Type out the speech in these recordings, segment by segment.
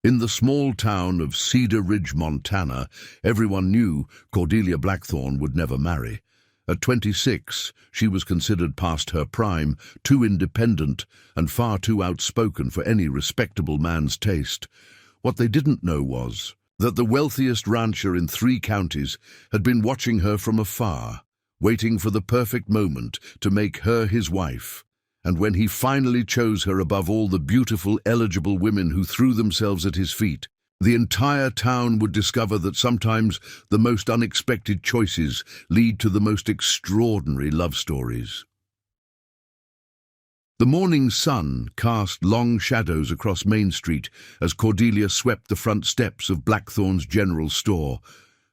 In the small town of Cedar Ridge, Montana, everyone knew Cordelia Blackthorne would never marry. At 26, she was considered past her prime, too independent, and far too outspoken for any respectable man's taste. What they didn't know was that the wealthiest rancher in 3 counties had been watching her from afar, waiting for the perfect moment to make her his wife. And when he finally chose her above all the beautiful, eligible women who threw themselves at his feet, the entire town would discover that sometimes the most unexpected choices lead to the most extraordinary love stories. The morning sun cast long shadows across Main Street as Cordelia swept the front steps of Blackthorne's general store,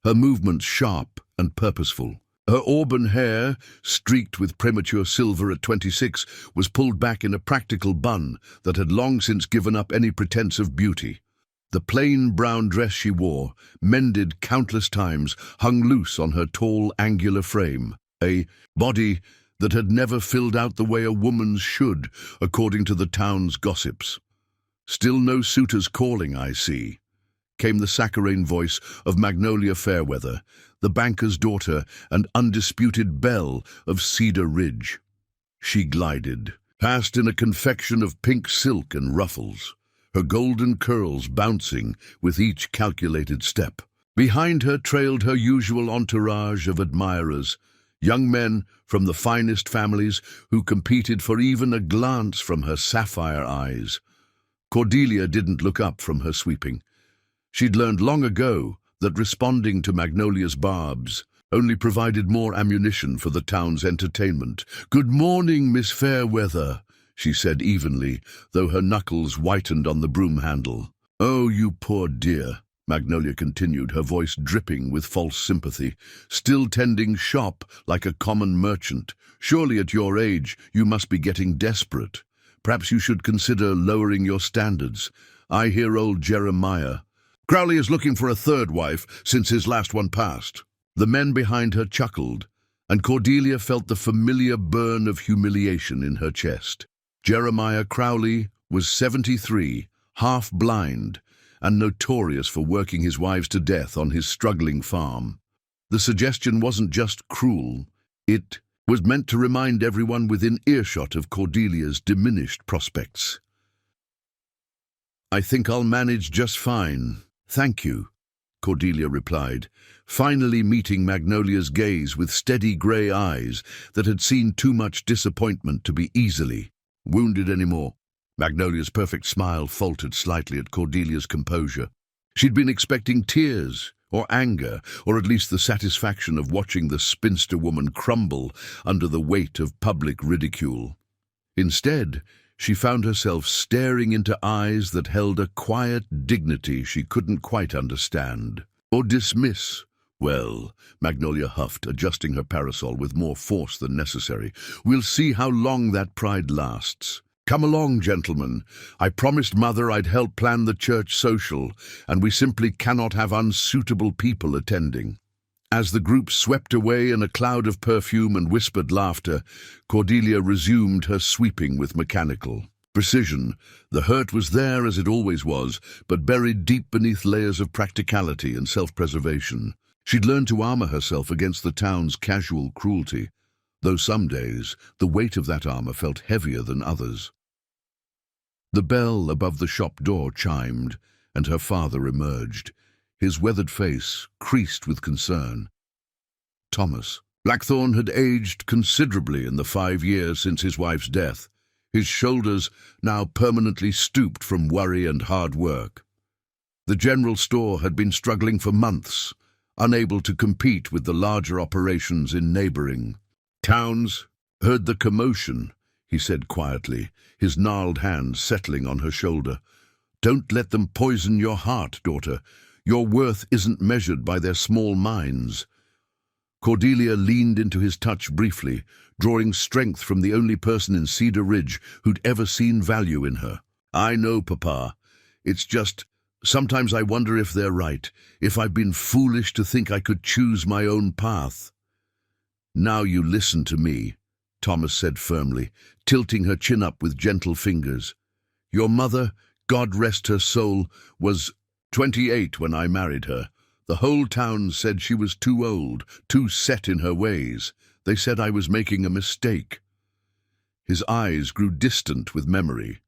her movements sharp and purposeful. Her auburn hair, streaked with premature silver at 26, was pulled back in a practical bun that had long since given up any pretense of beauty. The plain brown dress she wore, mended countless times, hung loose on her tall, angular frame, a body that had never filled out the way a woman's should, according to the town's gossips. "Still no suitors calling, I see," came the saccharine voice of Magnolia Fairweather, the banker's daughter and undisputed belle of Cedar Ridge. She glided, past in a confection of pink silk and ruffles, her golden curls bouncing with each calculated step. Behind her trailed her usual entourage of admirers, young men from the finest families who competed for even a glance from her sapphire eyes. Cordelia didn't look up from her sweeping. She'd learned long ago that responding to Magnolia's barbs only provided more ammunition for the town's entertainment. "Good morning, Miss Fairweather," she said evenly, though her knuckles whitened on the broom handle. "Oh, you poor dear," Magnolia continued, her voice dripping with false sympathy. "Still tending shop like a common merchant. Surely at your age you must be getting desperate. Perhaps you should consider lowering your standards. I hear old Jeremiah Crowley is looking for a 3rd wife since his last one passed." The men behind her chuckled, and Cordelia felt the familiar burn of humiliation in her chest. Jeremiah Crowley was 73, half-blind, and notorious for working his wives to death on his struggling farm. The suggestion wasn't just cruel, it was meant to remind everyone within earshot of Cordelia's diminished prospects. "I think I'll manage just fine, thank you," Cordelia replied, finally meeting Magnolia's gaze with steady grey eyes that had seen too much disappointment to be easily wounded anymore. Magnolia's perfect smile faltered slightly at Cordelia's composure. She'd been expecting tears, or anger, or at least the satisfaction of watching the spinster woman crumble under the weight of public ridicule. Instead, she found herself staring into eyes that held a quiet dignity she couldn't quite understand or dismiss. "Well," Magnolia huffed, adjusting her parasol with more force than necessary, "we'll see how long that pride lasts. Come along, gentlemen. I promised Mother I'd help plan the church social, and we simply cannot have unsuitable people attending." As the group swept away in a cloud of perfume and whispered laughter, Cordelia resumed her sweeping with mechanical precision. The hurt was there as it always was, but buried deep beneath layers of practicality and self-preservation. She'd learned to armor herself against the town's casual cruelty, though some days the weight of that armor felt heavier than others. The bell above the shop door chimed, and her father emerged, his weathered face creased with concern. Thomas Blackthorne had aged considerably in the 5 years since his wife's death, his shoulders now permanently stooped from worry and hard work. The general store had been struggling for months, unable to compete with the larger operations in neighboring towns. "Heard the commotion," he said quietly, his gnarled hand settling on her shoulder. "Don't let them poison your heart, daughter. Your worth isn't measured by their small minds." Cordelia leaned into his touch briefly, drawing strength from the only person in Cedar Ridge who'd ever seen value in her. "I know, Papa. It's just, sometimes I wonder if they're right, if I've been foolish to think I could choose my own path." "Now you listen to me," Thomas said firmly, tilting her chin up with gentle fingers. "Your mother God rest her soul, was 28 when I married her. The whole town said she was too old, too set in her ways. They said I was making a mistake. His eyes grew distant with memory.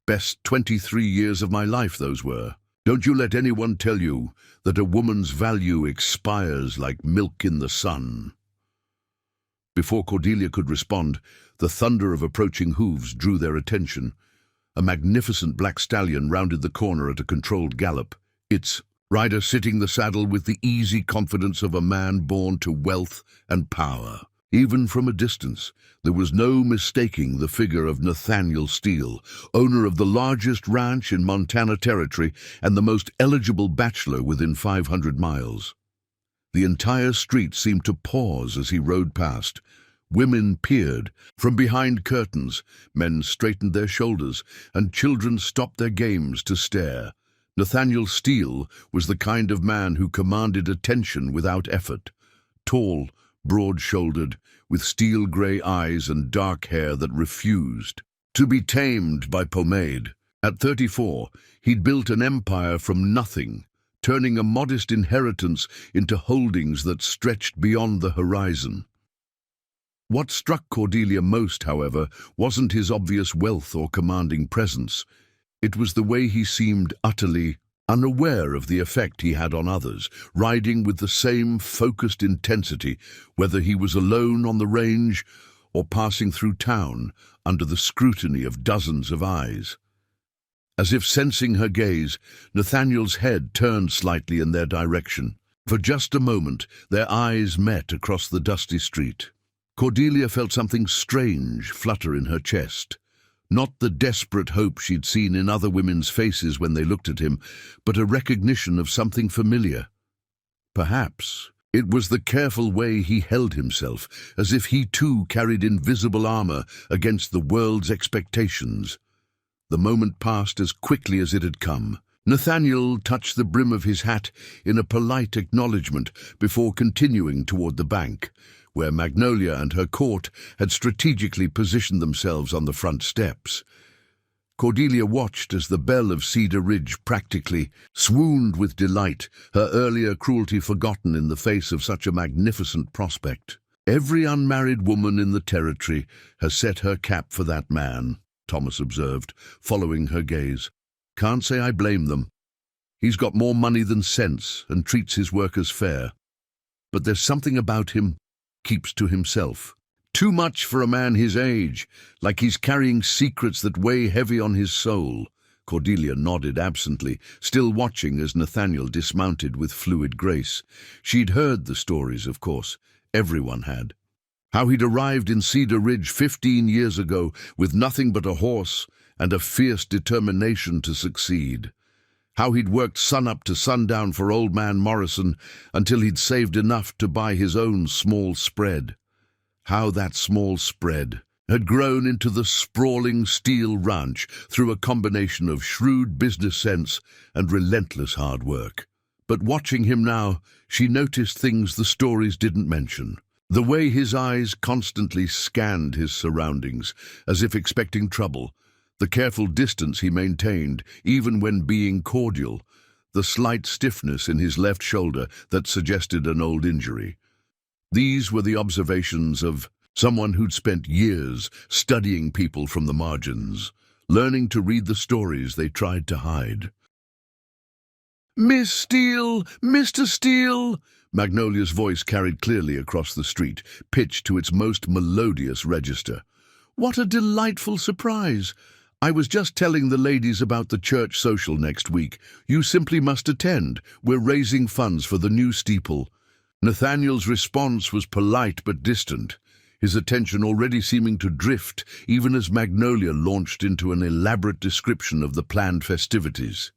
Best 23 years of my life those were. Don't you let anyone tell you that a woman's value expires like milk in the sun. Before Cordelia could respond, the thunder of approaching hooves drew their attention. A magnificent black stallion rounded the corner at a controlled gallop, its rider sitting the saddle with the easy confidence of a man born to wealth and power. Even from a distance, there was no mistaking the figure of Nathaniel Steele, owner of the largest ranch in Montana Territory and the most eligible bachelor within 500 miles. The entire street seemed to pause as he rode past. Women peered from behind curtains, men straightened their shoulders, and children stopped their games to stare. Nathaniel Steele was the kind of man who commanded attention without effort. Tall, broad-shouldered, with steel-grey eyes and dark hair that refused to be tamed by pomade. At 34, he'd built an empire from nothing, turning a modest inheritance into holdings that stretched beyond the horizon. What struck Cordelia most, however, wasn't his obvious wealth or commanding presence. It was the way he seemed utterly unaware of the effect he had on others, riding with the same focused intensity, whether he was alone on the range or passing through town under the scrutiny of dozens of eyes. As if sensing her gaze, Nathaniel's head turned slightly in their direction. For just a moment, their eyes met across the dusty street. Cordelia felt something strange flutter in her chest. Not the desperate hope she'd seen in other women's faces when they looked at him, but a recognition of something familiar. Perhaps it was the careful way he held himself, as if he too carried invisible armor against the world's expectations. The moment passed as quickly as it had come. Nathaniel touched the brim of his hat in a polite acknowledgement before continuing toward the bank, where Magnolia and her court had strategically positioned themselves on the front steps. Cordelia watched as the belle of Cedar Ridge practically swooned with delight, her earlier cruelty forgotten in the face of such a magnificent prospect. "Every unmarried woman in the territory has set her cap for that man," Thomas observed, following her gaze. "Can't say I blame them. He's got more money than sense and treats his workers fair. But there's something about him keeps to himself. Too much for a man his age, like he's carrying secrets that weigh heavy on his soul." Cordelia nodded absently, still watching as Nathaniel dismounted with fluid grace. She'd heard the stories, of course. Everyone had. How he'd arrived in Cedar Ridge 15 years ago with nothing but a horse and a fierce determination to succeed. How he'd worked sunup to sundown for old man Morrison until he'd saved enough to buy his own small spread. How that small spread had grown into the sprawling steel ranch through a combination of shrewd business sense and relentless hard work. But watching him now, she noticed things the stories didn't mention. The way his eyes constantly scanned his surroundings, as if expecting trouble. The careful distance he maintained, even when being cordial. The slight stiffness in his left shoulder that suggested an old injury. These were the observations of someone who'd spent years studying people from the margins, learning to read the stories they tried to hide. "Miss Steele! Mr. Steele!" Magnolia's voice carried clearly across the street, pitched to its most melodious register. "What a delightful surprise! I was just telling the ladies about the church social next week. You simply must attend. We're raising funds for the new steeple." Nathaniel's response was polite but distant, his attention already seeming to drift even as Magnolia launched into an elaborate description of the planned festivities.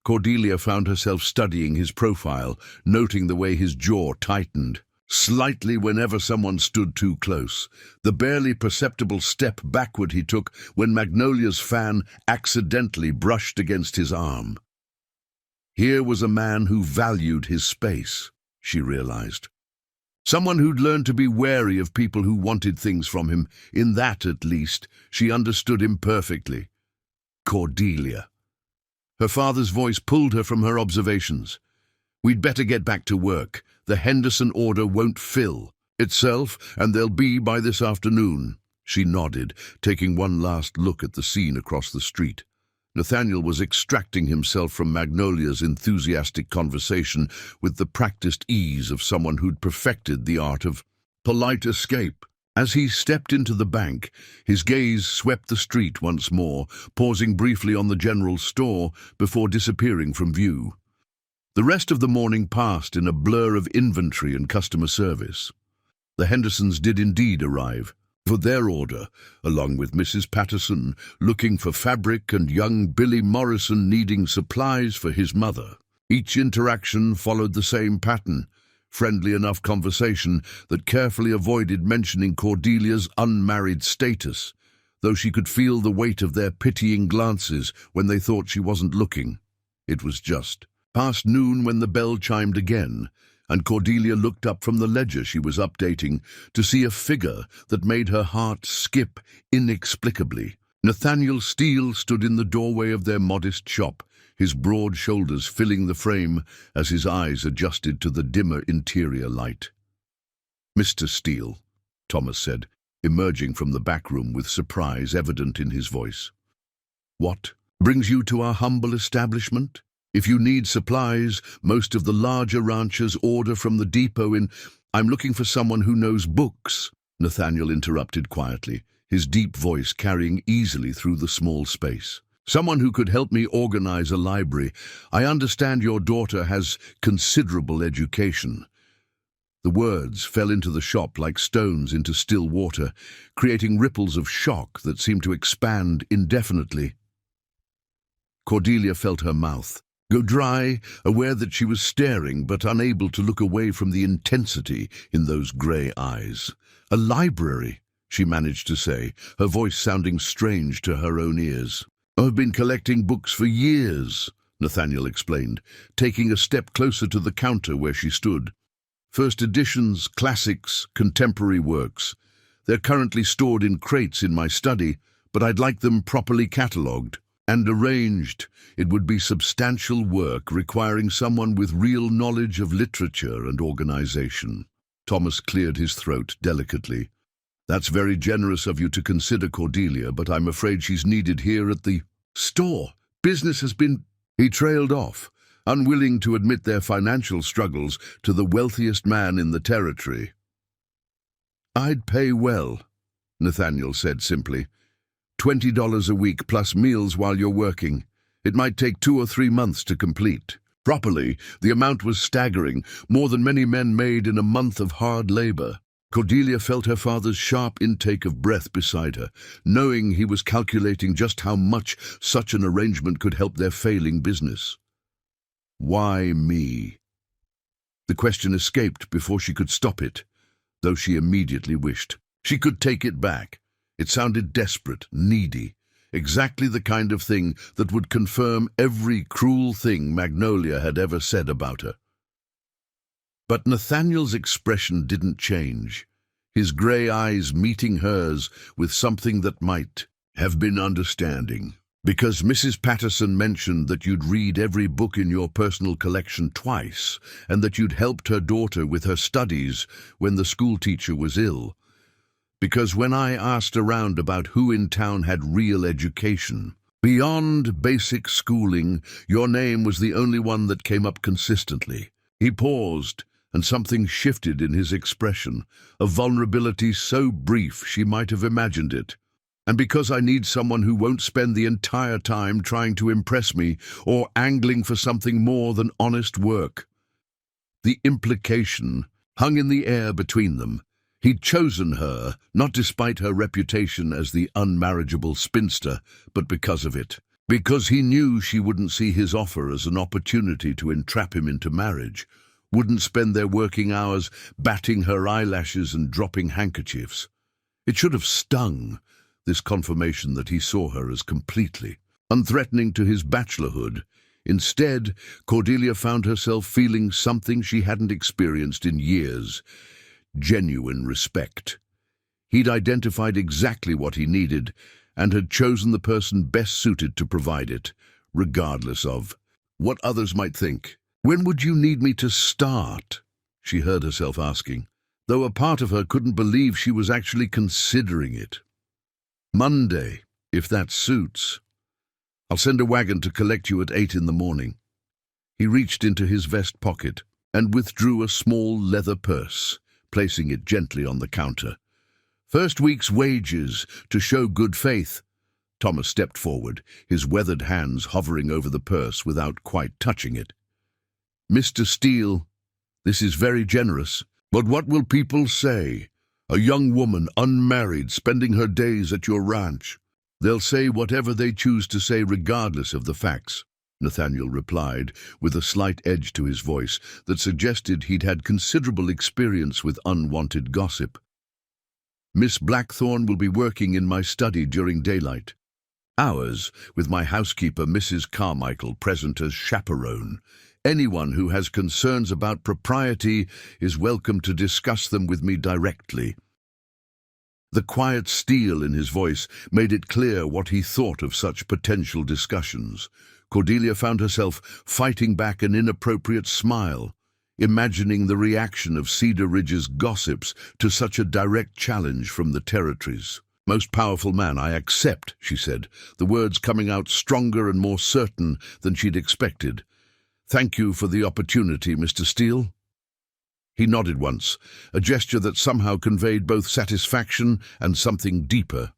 Cordelia found herself studying his profile, noting the way his jaw tightened slightly whenever someone stood too close, the barely perceptible step backward he took when Magnolia's fan accidentally brushed against his arm. Here was a man who valued his space, she realized. Someone who'd learned to be wary of people who wanted things from him. In that, at least, she understood him perfectly. Cordelia. Her father's voice pulled her from her observations. "We'd better get back to work. The Henderson order won't fill itself, and they'll be by this afternoon." She nodded, taking one last look at the scene across the street. Nathaniel was extracting himself from Magnolia's enthusiastic conversation with the practiced ease of someone who'd perfected the art of polite escape. As he stepped into the bank, his gaze swept the street once more, pausing briefly on the general store before disappearing from view. The rest of the morning passed in a blur of inventory and customer service. The Hendersons did indeed arrive for their order, along with Mrs. Patterson looking for fabric and young Billy Morrison needing supplies for his mother. Each interaction followed the same pattern: friendly enough conversation that carefully avoided mentioning Cordelia's unmarried status, though she could feel the weight of their pitying glances when they thought she wasn't looking. It was just past noon when the bell chimed again, and Cordelia looked up from the ledger she was updating to see a figure that made her heart skip inexplicably. Nathaniel Steele stood in the doorway of their modest shop, his broad shoulders filling the frame as his eyes adjusted to the dimmer interior light. "Mr. Steele," Thomas said, emerging from the back room with surprise evident in his voice. "What brings you to our humble establishment? If you need supplies, most of the larger ranchers order from the depot in—" "I'm looking for someone who knows books," Nathaniel interrupted quietly, his deep voice carrying easily through the small space. "Someone who could help me organize a library. I understand your daughter has considerable education." The words fell into the shop like stones into still water, creating ripples of shock that seemed to expand indefinitely. Cordelia felt her mouth go dry, aware that she was staring but unable to look away from the intensity in those grey eyes. "A library," she managed to say, her voice sounding strange to her own ears. "I've been collecting books for years," Nathaniel explained, taking a step closer to the counter where she stood. "First editions, classics, contemporary works. They're currently stored in crates in my study, but I'd like them properly catalogued and arranged. It would be substantial work requiring someone with real knowledge of literature and organization." Thomas cleared his throat delicately. "That's very generous of you to consider Cordelia, but I'm afraid she's needed here at the store. Business has been—" He trailed off, unwilling to admit their financial struggles to the wealthiest man in the territory. "I'd pay well," Nathaniel said simply. $20 a week plus meals while you're working. It might take 2 or 3 months to complete. Properly, the amount was staggering, more than many men made in a month of hard labor. Cordelia felt her father's sharp intake of breath beside her, knowing he was calculating just how much such an arrangement could help their failing business. Why me? The question escaped before she could stop it, though she immediately wished she could take it back. It sounded desperate, needy, exactly the kind of thing that would confirm every cruel thing Magnolia had ever said about her. But Nathaniel's expression didn't change, his grey eyes meeting hers with something that might have been understanding. "Because Mrs. Patterson mentioned that you'd read every book in your personal collection twice, and that you'd helped her daughter with her studies when the schoolteacher was ill. Because when I asked around about who in town had real education, beyond basic schooling, your name was the only one that came up consistently." He paused, and something shifted in his expression, a vulnerability so brief she might have imagined it. "And because I need someone who won't spend the entire time trying to impress me or angling for something more than honest work." The implication hung in the air between them. He'd chosen her, not despite her reputation as the unmarriageable spinster, but because of it. Because he knew she wouldn't see his offer as an opportunity to entrap him into marriage, wouldn't spend their working hours batting her eyelashes and dropping handkerchiefs. It should have stung, this confirmation that he saw her as completely unthreatening to his bachelorhood. Instead, Cordelia found herself feeling something she hadn't experienced in years: genuine respect. He'd identified exactly what he needed, and had chosen the person best suited to provide it, regardless of what others might think. "When would you need me to start?" she heard herself asking, though a part of her couldn't believe she was actually considering it. "Monday, if that suits. I'll send a wagon to collect you at 8 in the morning." He reached into his vest pocket and withdrew a small leather purse, placing it gently on the counter. "First week's wages, to show good faith." Thomas stepped forward, his weathered hands hovering over the purse without quite touching it. "Mr. Steele, this is very generous, but what will people say? A young woman, unmarried, spending her days at your ranch." "They'll say whatever they choose to say regardless of the facts," Nathaniel replied, with a slight edge to his voice that suggested he'd had considerable experience with unwanted gossip. "Miss Blackthorne will be working in my study during daylight hours, with my housekeeper, Mrs. Carmichael, present as chaperone. Anyone who has concerns about propriety is welcome to discuss them with me directly." The quiet steel in his voice made it clear what he thought of such potential discussions. Cordelia found herself fighting back an inappropriate smile, imagining the reaction of Cedar Ridge's gossips to such a direct challenge from the territories. "Most powerful man, I accept," she said, the words coming out stronger and more certain than she'd expected. "Thank you for the opportunity, Mr. Steele." He nodded once, a gesture that somehow conveyed both satisfaction and something deeper.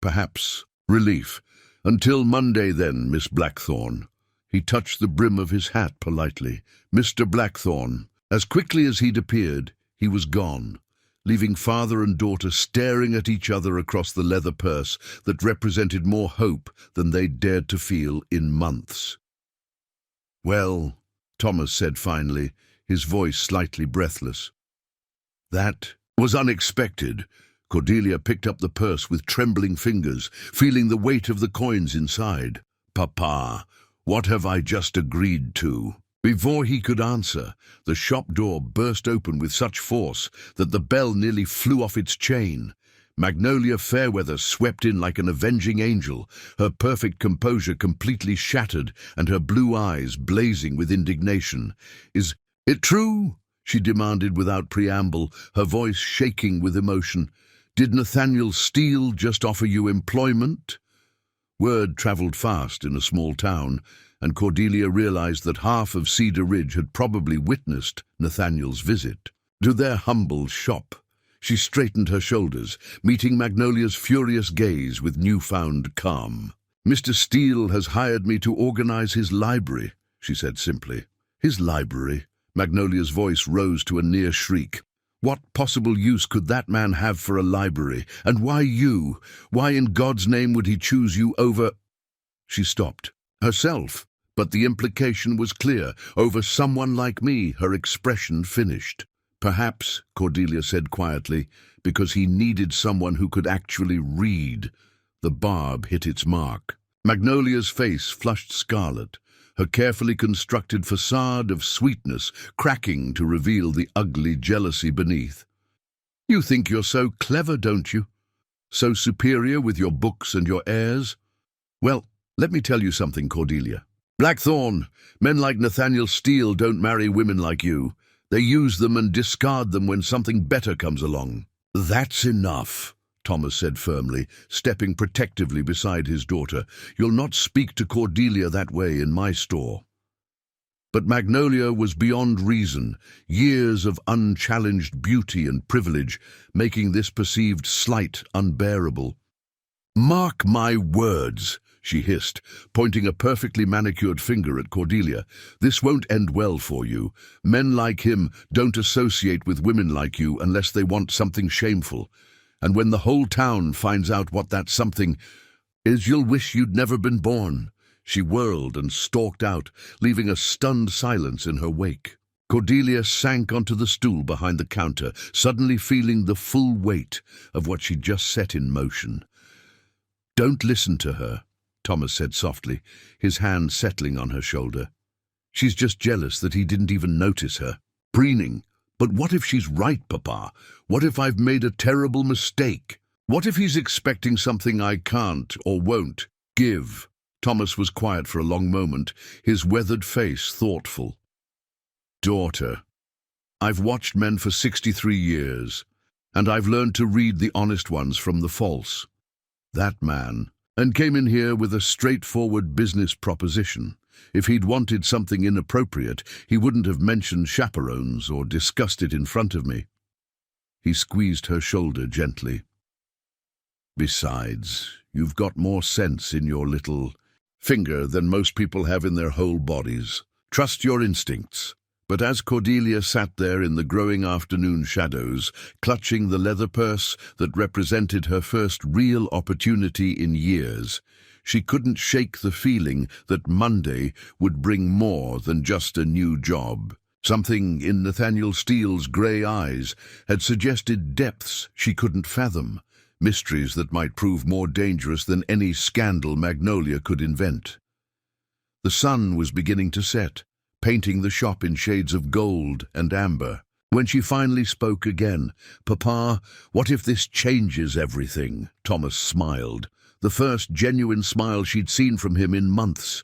Perhaps relief. "Until Monday, then, Miss Blackthorne." He touched the brim of his hat politely. "Mr. Blackthorne." As quickly as he'd appeared, he was gone, leaving father and daughter staring at each other across the leather purse that represented more hope than they'd dared to feel in months. "Well," Thomas said finally, his voice slightly breathless. "That was unexpected." Cordelia picked up the purse with trembling fingers, feeling the weight of the coins inside. "Papa, what have I just agreed to?" Before he could answer, the shop door burst open with such force that the bell nearly flew off its chain. Magnolia Fairweather swept in like an avenging angel, her perfect composure completely shattered and her blue eyes blazing with indignation. "Is it true?" she demanded without preamble, her voice shaking with emotion. "Did Nathaniel Steele just offer you employment?" Word traveled fast in a small town, and Cordelia realized that half of Cedar Ridge had probably witnessed Nathaniel's visit. To their humble shop, she straightened her shoulders, meeting Magnolia's furious gaze with newfound calm. "Mr. Steele has hired me to organize his library," she said simply. "His library?" Magnolia's voice rose to a near shriek. "What possible use could that man have for a library? And why you? Why in God's name would he choose you over—" She stopped. Herself. But the implication was clear. "Over someone like me," her expression finished. "Perhaps," Cordelia said quietly, "because he needed someone who could actually read." The barb hit its mark. Magnolia's face flushed scarlet, her carefully constructed facade of sweetness cracking to reveal the ugly jealousy beneath. "You think you're so clever, don't you? So superior with your books and your airs? Well, let me tell you something, Cordelia. Blackthorne, men like Nathaniel Steele don't marry women like you. They use them and discard them when something better comes along." "That's enough," Thomas said firmly, stepping protectively beside his daughter. "You'll not speak to Cordelia that way in my store." But Magnolia was beyond reason, years of unchallenged beauty and privilege, making this perceived slight unbearable. "Mark my words," she hissed, pointing a perfectly manicured finger at Cordelia. "This won't end well for you. Men like him don't associate with women like you unless they want something shameful. And when the whole town finds out what that something is, you'll wish you'd never been born." She whirled and stalked out, leaving a stunned silence in her wake. Cordelia sank onto the stool behind the counter, suddenly feeling the full weight of what she'd just set in motion. "Don't listen to her," Thomas said softly, his hand settling on her shoulder. "She's just jealous that he didn't even notice her. Preening. But what if she's right, Papa? What if I've made a terrible mistake?" What if he's expecting something I can't or won't give? Thomas was quiet for a long moment, his weathered face thoughtful. Daughter, I've watched men for 63 years, and I've learned to read the honest ones from the false. That man, and came in here with a straightforward business proposition. If he'd wanted something inappropriate, he wouldn't have mentioned chaperones or discussed it in front of me. He squeezed her shoulder gently. Besides, you've got more sense in your little finger than most people have in their whole bodies. Trust your instincts. But as Cordelia sat there in the growing afternoon shadows, clutching the leather purse that represented her first real opportunity in years, she couldn't shake the feeling that Monday would bring more than just a new job. Something in Nathaniel Steele's grey eyes had suggested depths she couldn't fathom, mysteries that might prove more dangerous than any scandal Magnolia could invent. The sun was beginning to set, painting the shop in shades of gold and amber. When she finally spoke again, "Papa, what if this changes everything?" Thomas smiled, the first genuine smile she'd seen from him in months.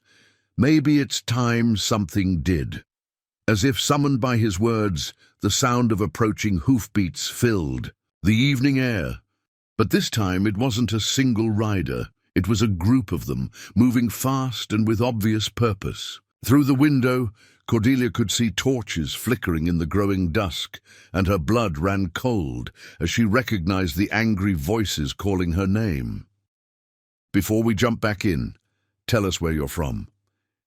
Maybe it's time something did. As if summoned by his words, the sound of approaching hoofbeats filled the evening air. But this time it wasn't a single rider. It was a group of them, moving fast and with obvious purpose. Through the window, Cordelia could see torches flickering in the growing dusk, and her blood ran cold as she recognized the angry voices calling her name. Before we jump back in, tell us where you're from.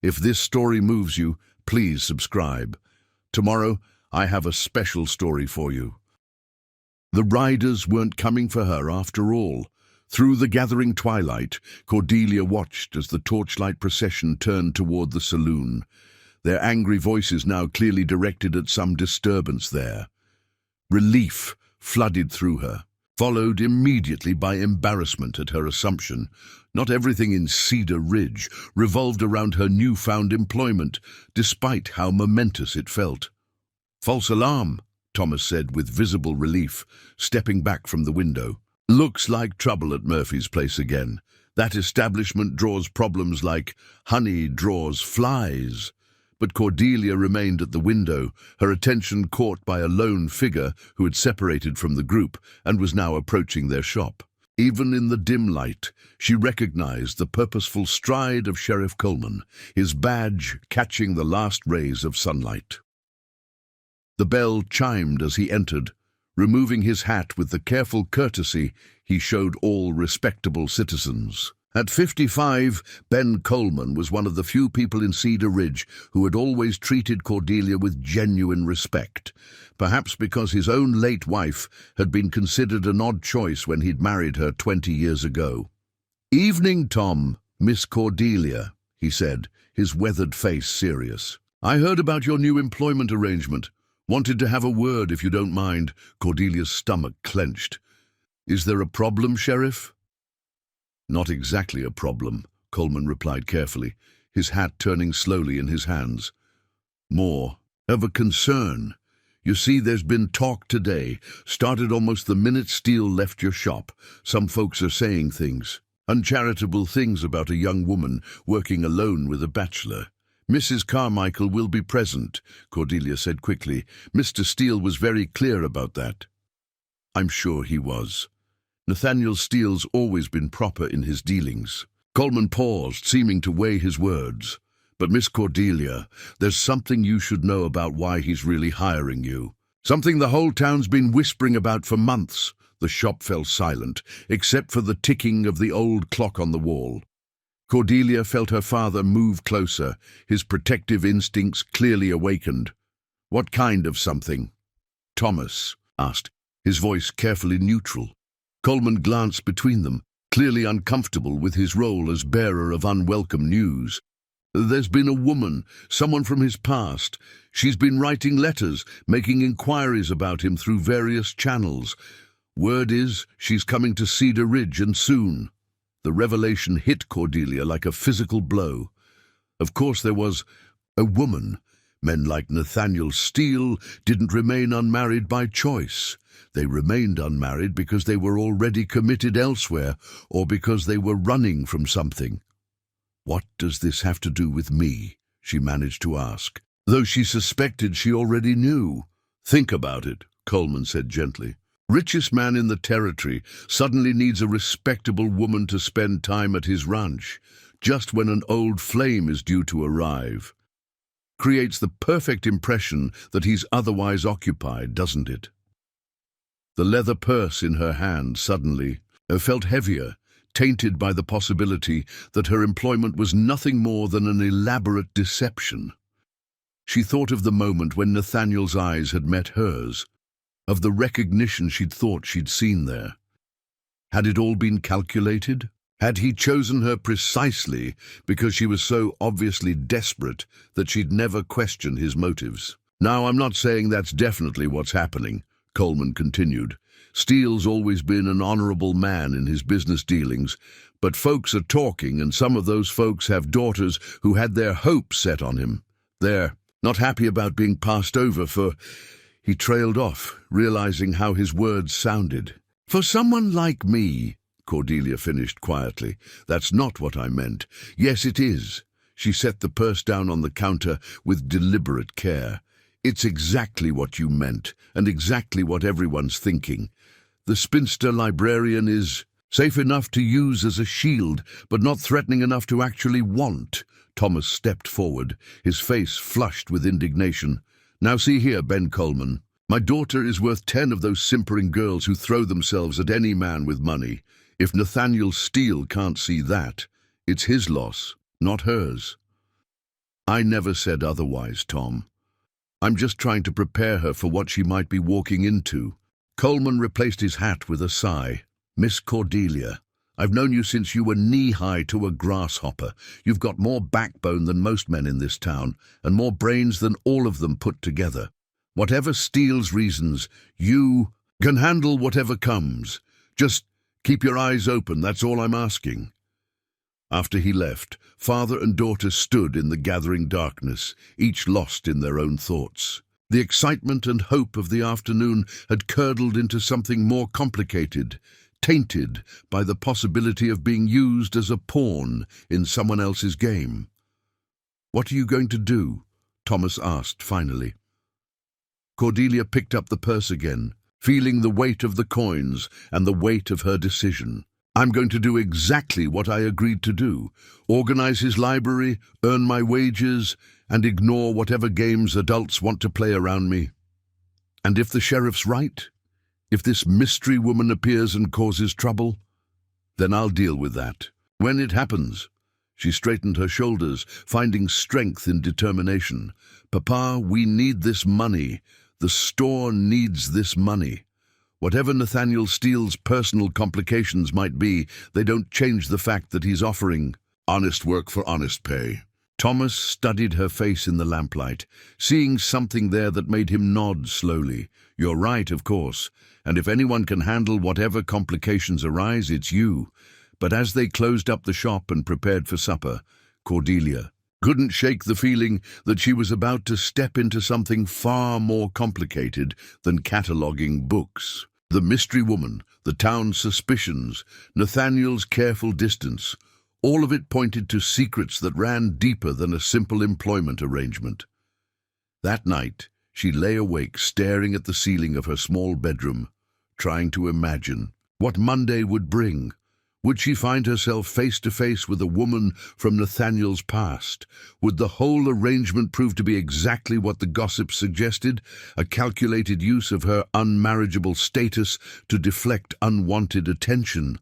If this story moves you, please subscribe. Tomorrow, I have a special story for you. The riders weren't coming for her after all. Through the gathering twilight, Cordelia watched as the torchlight procession turned toward the saloon, their angry voices now clearly directed at some disturbance there. Relief flooded through her, followed immediately by embarrassment at her assumption. Not everything in Cedar Ridge revolved around her newfound employment, despite how momentous it felt. "False alarm," Thomas said with visible relief, stepping back from the window. "Looks like trouble at Murphy's place again. That establishment draws problems like honey draws flies." But Cordelia remained at the window, her attention caught by a lone figure who had separated from the group and was now approaching their shop. Even in the dim light, she recognized the purposeful stride of Sheriff Coleman, his badge catching the last rays of sunlight. The bell chimed as he entered, removing his hat with the careful courtesy he showed all respectable citizens. At 55, Ben Coleman was one of the few people in Cedar Ridge who had always treated Cordelia with genuine respect, perhaps because his own late wife had been considered an odd choice when he'd married her 20 years ago. "Evening, Tom, Miss Cordelia," he said, his weathered face serious. "I heard about your new employment arrangement. Wanted to have a word if you don't mind." Cordelia's stomach clenched. "Is there a problem, Sheriff?" "Not exactly a problem," Coleman replied carefully, his hat turning slowly in his hands. "More of a concern. You see, there's been talk today, started almost the minute Steele left your shop. Some folks are saying things, uncharitable things about a young woman working alone with a bachelor. Mrs. Carmichael will be present," Cordelia said quickly. "Mr. Steele was very clear about that." "I'm sure he was. Nathaniel Steele's always been proper in his dealings." Coleman paused, seeming to weigh his words. "But Miss Cordelia, there's something you should know about why he's really hiring you. Something the whole town's been whispering about for months." The shop fell silent, except for the ticking of the old clock on the wall. Cordelia felt her father move closer, his protective instincts clearly awakened. "What kind of something?" Thomas asked, his voice carefully neutral. Coleman glanced between them, clearly uncomfortable with his role as bearer of unwelcome news. "There's been a woman, someone from his past. She's been writing letters, making inquiries about him through various channels. Word is she's coming to Cedar Ridge, and soon." The revelation hit Cordelia like a physical blow. Of course there was a woman, Men like Nathaniel Steele didn't remain unmarried by choice. They remained unmarried because they were already committed elsewhere or because they were running from something. "What does this have to do with me?" she managed to ask, though she suspected she already knew. "Think about it," Coleman said gently. "Richest man in the territory suddenly needs a respectable woman to spend time at his ranch, just when an old flame is due to arrive. Creates the perfect impression that he's otherwise occupied, doesn't it?" The leather purse in her hand suddenly felt heavier, tainted by the possibility that her employment was nothing more than an elaborate deception. She thought of the moment when Nathaniel's eyes had met hers, of the recognition she'd thought she'd seen there. Had it all been calculated? Had he chosen her precisely because she was so obviously desperate that she'd never question his motives? "Now, I'm not saying that's definitely what's happening," Coleman continued. "Steele's always been an honorable man in his business dealings, but folks are talking, and some of those folks have daughters who had their hopes set on him. They're not happy about being passed over for—" He trailed off, realizing how his words sounded. "For someone like me," Cordelia finished quietly. "That's not what I meant." "Yes, it is." She set the purse down on the counter with deliberate care. "It's exactly what you meant, and exactly what everyone's thinking. The spinster librarian is safe enough to use as a shield, but not threatening enough to actually want." Thomas stepped forward, his face flushed with indignation. "Now see here, Ben Coleman. My daughter is worth 10 of those simpering girls who throw themselves at any man with money. If Nathaniel Steele can't see that, it's his loss, not hers." "I never said otherwise, Tom. I'm just trying to prepare her for what she might be walking into." Coleman replaced his hat with a sigh. "Miss Cordelia, I've known you since you were knee-high to a grasshopper. You've got more backbone than most men in this town, and more brains than all of them put together. Whatever Steele's reasons, you can handle whatever comes. Just keep your eyes open, that's all I'm asking." After he left, father and daughter stood in the gathering darkness, each lost in their own thoughts. The excitement and hope of the afternoon had curdled into something more complicated, tainted by the possibility of being used as a pawn in someone else's game. "What are you going to do?" Thomas asked finally. Cordelia picked up the purse again, feeling the weight of the coins and the weight of her decision. "I'm going to do exactly what I agreed to do. Organize his library, earn my wages, and ignore whatever games adults want to play around me. And if the sheriff's right, if this mystery woman appears and causes trouble, then I'll deal with that. When it happens." She straightened her shoulders, finding strength in determination. "Papa, we need this money. The store needs this money. Whatever Nathaniel Steele's personal complications might be, they don't change the fact that he's offering honest work for honest pay." Thomas studied her face in the lamplight, seeing something there that made him nod slowly. "You're right, of course, and if anyone can handle whatever complications arise, it's you." But as they closed up the shop and prepared for supper, Cordelia couldn't shake the feeling that she was about to step into something far more complicated than cataloguing books. The mystery woman, the town's suspicions, Nathaniel's careful distance, all of it pointed to secrets that ran deeper than a simple employment arrangement. That night, she lay awake staring at the ceiling of her small bedroom, trying to imagine what Monday would bring. Would she find herself face to face with a woman from Nathaniel's past? Would the whole arrangement prove to be exactly what the gossip suggested, a calculated use of her unmarriageable status to deflect unwanted attention?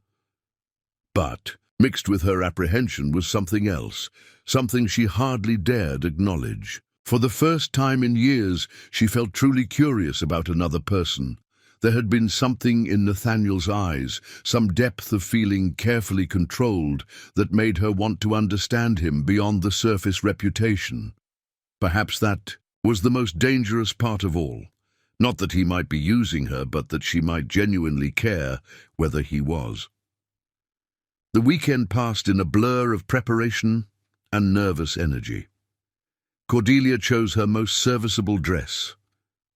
But mixed with her apprehension was something else, something she hardly dared acknowledge. For the first time in years, she felt truly curious about another person. There had been something in Nathaniel's eyes, some depth of feeling carefully controlled, that made her want to understand him beyond the surface reputation. Perhaps that was the most dangerous part of all. Not that he might be using her, but that she might genuinely care whether he was. The weekend passed in a blur of preparation and nervous energy. Cordelia chose her most serviceable dress,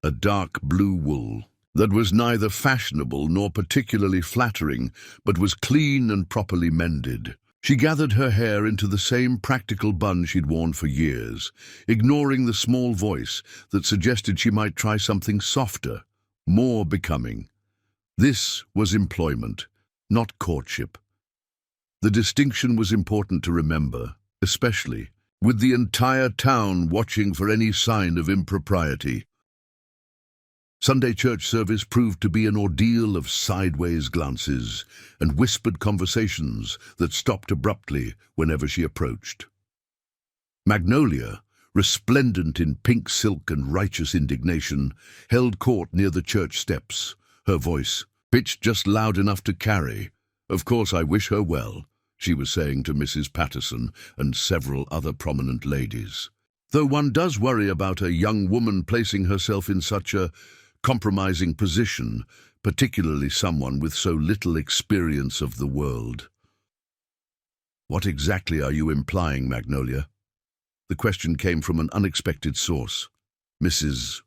a dark blue wool that was neither fashionable nor particularly flattering, but was clean and properly mended. She gathered her hair into the same practical bun she'd worn for years, ignoring the small voice that suggested she might try something softer, more becoming. This was employment, not courtship. The distinction was important to remember, especially with the entire town watching for any sign of impropriety. Sunday church service proved to be an ordeal of sideways glances and whispered conversations that stopped abruptly whenever she approached. Magnolia, resplendent in pink silk and righteous indignation, held court near the church steps, her voice pitched just loud enough to carry. "Of course I wish her well," she was saying to Mrs. Patterson and several other prominent ladies. "Though one does worry about a young woman placing herself in such a compromising position, particularly someone with so little experience of the world." "What exactly are you implying, Magnolia?" The question came from an unexpected source. Mrs.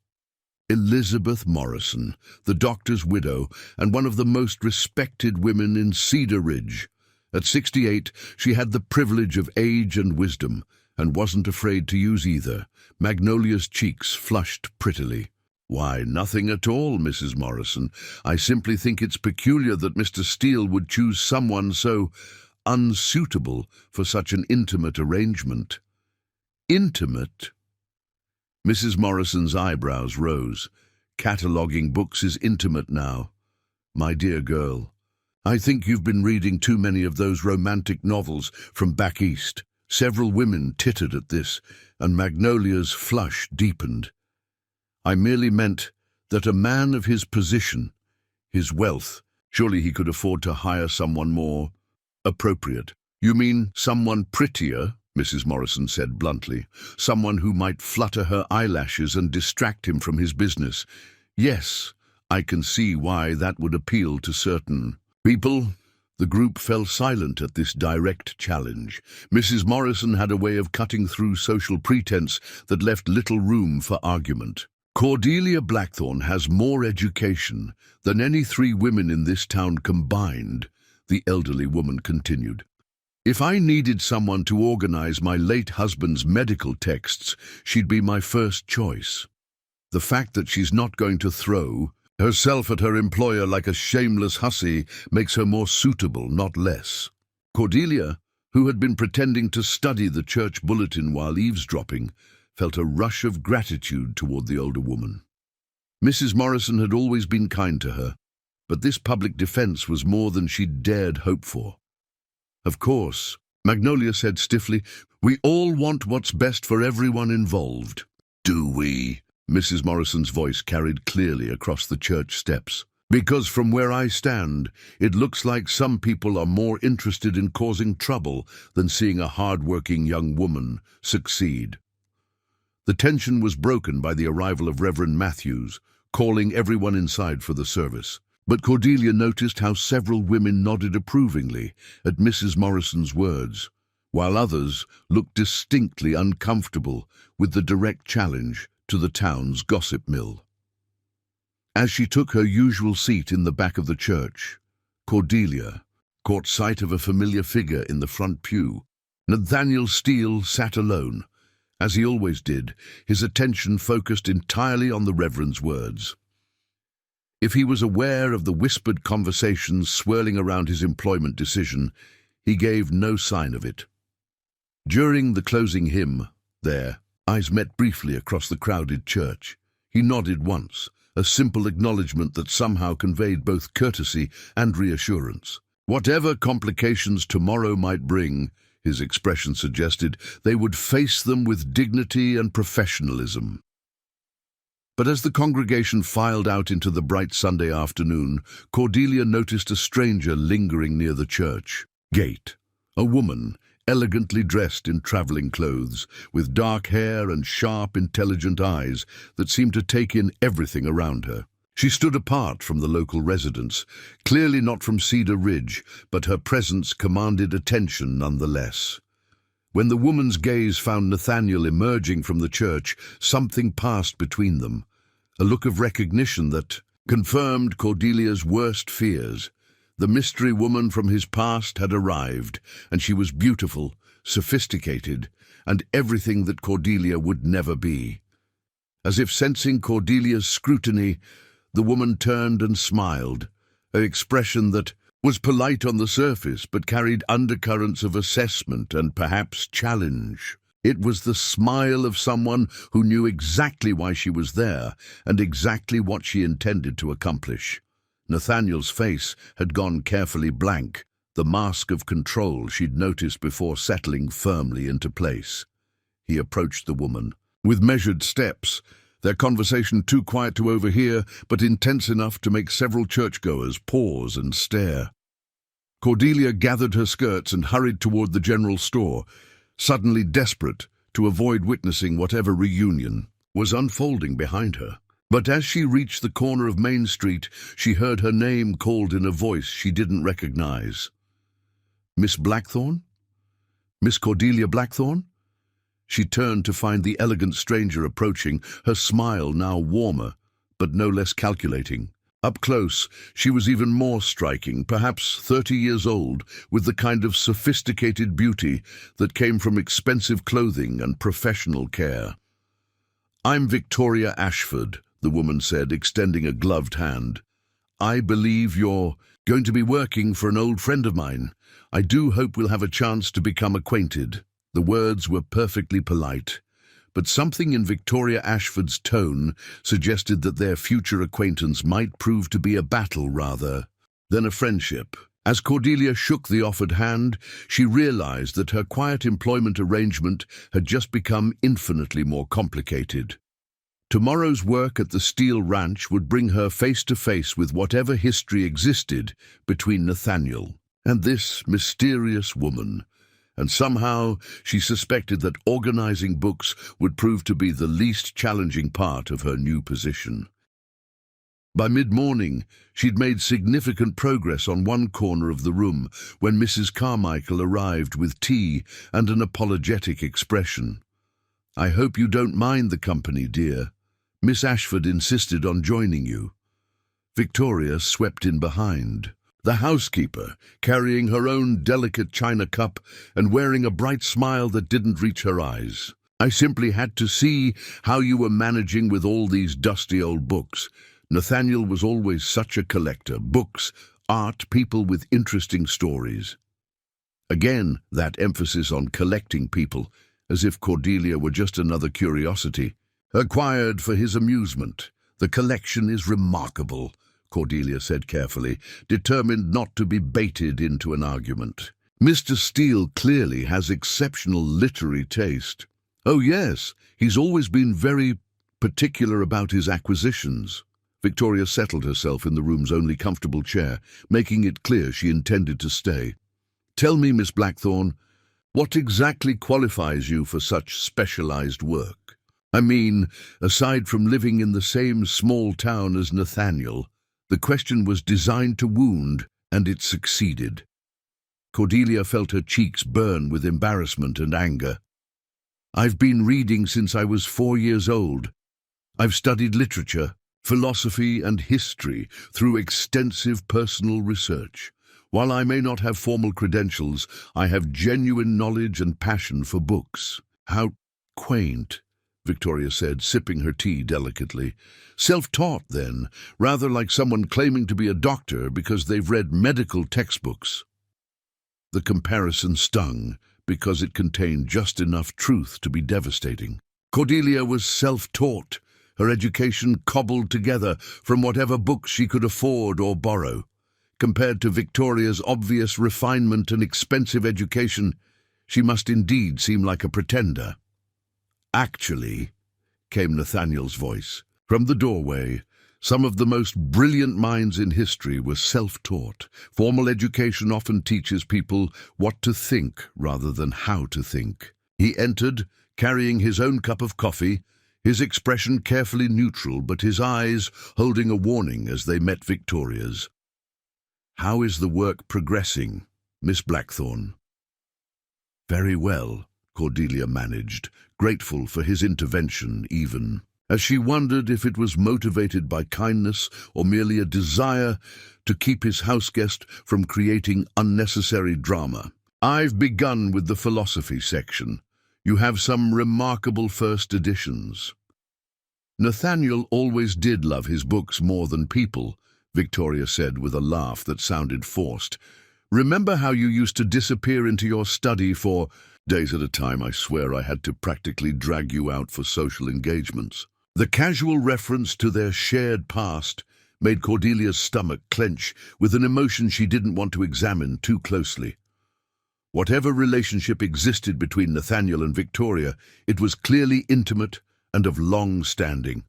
Elizabeth Morrison, the doctor's widow and one of the most respected women in Cedar Ridge. At 68, she had the privilege of age and wisdom, and wasn't afraid to use either. Magnolia's cheeks flushed prettily. "Why, nothing at all, Mrs. Morrison. I simply think it's peculiar that Mr. Steele would choose someone so unsuitable for such an intimate arrangement." "Intimate?" Mrs. Morrison's eyebrows rose. "Cataloguing books is intimate now. My dear girl, I think you've been reading too many of those romantic novels from back east." Several women tittered at this, and Magnolia's flush deepened. "I merely meant that a man of his position, his wealth, surely he could afford to hire someone more appropriate." "You mean someone prettier?" Mrs. Morrison said bluntly. "Someone who might flutter her eyelashes and distract him from his business." "Yes, I can see why that would appeal to certain people." The group fell silent at this direct challenge. Mrs. Morrison had a way of cutting through social pretense that left little room for argument. "Cordelia Blackthorne has more education than any 3 women in this town combined," the elderly woman continued. "If I needed someone to organize my late husband's medical texts, she'd be my first choice. The fact that she's not going to throw herself at her employer like a shameless hussy makes her more suitable, not less." Cordelia, who had been pretending to study the church bulletin while eavesdropping, felt a rush of gratitude toward the older woman. Mrs. Morrison had always been kind to her, but this public defense was more than she'd dared hope for. "Of course," Magnolia said stiffly, "we all want what's best for everyone involved." "Do we?" Mrs. Morrison's voice carried clearly across the church steps. "Because from where I stand, it looks like some people are more interested in causing trouble than seeing a hard-working young woman succeed." The tension was broken by the arrival of Reverend Matthews, calling everyone inside for the service. But Cordelia noticed how several women nodded approvingly at Mrs. Morrison's words, while others looked distinctly uncomfortable with the direct challenge to the town's gossip mill. As she took her usual seat in the back of the church, Cordelia caught sight of a familiar figure in the front pew. Nathaniel Steele sat alone. As he always did, his attention focused entirely on the Reverend's words. If he was aware of the whispered conversations swirling around his employment decision, he gave no sign of it. During the closing hymn, their eyes met briefly across the crowded church. He nodded once, a simple acknowledgement that somehow conveyed both courtesy and reassurance. Whatever complications tomorrow might bring, his expression suggested, they would face them with dignity and professionalism. But as the congregation filed out into the bright Sunday afternoon, Cordelia noticed a stranger lingering near the church gate, a woman, elegantly dressed in traveling clothes, with dark hair and sharp, intelligent eyes that seemed to take in everything around her. She stood apart from the local residents, clearly not from Cedar Ridge, but her presence commanded attention nonetheless. When the woman's gaze found Nathaniel emerging from the church, something passed between them, a look of recognition that confirmed Cordelia's worst fears. The mystery woman from his past had arrived, and she was beautiful, sophisticated, and everything that Cordelia would never be. As if sensing Cordelia's scrutiny, the woman turned and smiled, an expression that was polite on the surface but carried undercurrents of assessment and perhaps challenge. It was the smile of someone who knew exactly why she was there and exactly what she intended to accomplish. Nathaniel's face had gone carefully blank, the mask of control she'd noticed before settling firmly into place. He approached the woman with measured steps, their conversation too quiet to overhear, but intense enough to make several churchgoers pause and stare. Cordelia gathered her skirts and hurried toward the general store, suddenly desperate to avoid witnessing whatever reunion was unfolding behind her. But as she reached the corner of Main Street, she heard her name called in a voice she didn't recognize. Miss Blackthorne? Miss Cordelia Blackthorne? She turned to find the elegant stranger approaching, her smile now warmer, but no less calculating. Up close, she was even more striking, perhaps 30 years old, with the kind of sophisticated beauty that came from expensive clothing and professional care. "I'm Victoria Ashford," the woman said, extending a gloved hand. "I believe you're going to be working for an old friend of mine. I do hope we'll have a chance to become acquainted." The words were perfectly polite, but something in Victoria Ashford's tone suggested that their future acquaintance might prove to be a battle rather than a friendship. As Cordelia shook the offered hand, she realized that her quiet employment arrangement had just become infinitely more complicated. Tomorrow's work at the Steel Ranch would bring her face to face with whatever history existed between Nathaniel and this mysterious woman, and somehow she suspected that organizing books would prove to be the least challenging part of her new position. By mid-morning, she'd made significant progress on one corner of the room when Mrs. Carmichael arrived with tea and an apologetic expression. "I hope you don't mind the company, dear. Miss Ashford insisted on joining you." Victoria swept in behind. The housekeeper, carrying her own delicate china cup and wearing a bright smile that didn't reach her eyes. "I simply had to see how you were managing with all these dusty old books. Nathaniel was always such a collector. Books, art, people with interesting stories." Again, that emphasis on collecting people, as if Cordelia were just another curiosity, acquired for his amusement. "The collection is remarkable," Cordelia said carefully, determined not to be baited into an argument. "Mr. Steele clearly has exceptional literary taste." "Oh yes, he's always been very particular about his acquisitions." Victoria settled herself in the room's only comfortable chair, making it clear she intended to stay. "Tell me, Miss Blackthorne, what exactly qualifies you for such specialized work? I mean, aside from living in the same small town as Nathaniel." The question was designed to wound, and it succeeded. Cordelia felt her cheeks burn with embarrassment and anger. "I've been reading since I was 4 years old. I've studied literature, philosophy, and history through extensive personal research. While I may not have formal credentials, I have genuine knowledge and passion for books." "How quaint," Victoria said, sipping her tea delicately. "Self-taught, then, rather like someone claiming to be a doctor because they've read medical textbooks." The comparison stung, because it contained just enough truth to be devastating. Cordelia was self-taught, her education cobbled together from whatever books she could afford or borrow. Compared to Victoria's obvious refinement and expensive education, she must indeed seem like a pretender. "Actually," came Nathaniel's voice. From the doorway, some of the most brilliant minds in history were self-taught. Formal education often teaches people what to think rather than how to think. He entered, carrying his own cup of coffee, his expression carefully neutral, but his eyes holding a warning as they met Victoria's. "How is the work progressing, Miss Blackthorne?" "Very well," Cordelia managed, grateful for his intervention even, as she wondered if it was motivated by kindness or merely a desire to keep his houseguest from creating unnecessary drama. "I've begun with the philosophy section. You have some remarkable first editions." "Nathaniel always did love his books more than people," Victoria said with a laugh that sounded forced. "Remember how you used to disappear into your study for days at a time? I swear I had to practically drag you out for social engagements." The casual reference to their shared past made Cordelia's stomach clench with an emotion she didn't want to examine too closely. Whatever relationship existed between Nathaniel and Victoria, it was clearly intimate and of long standing.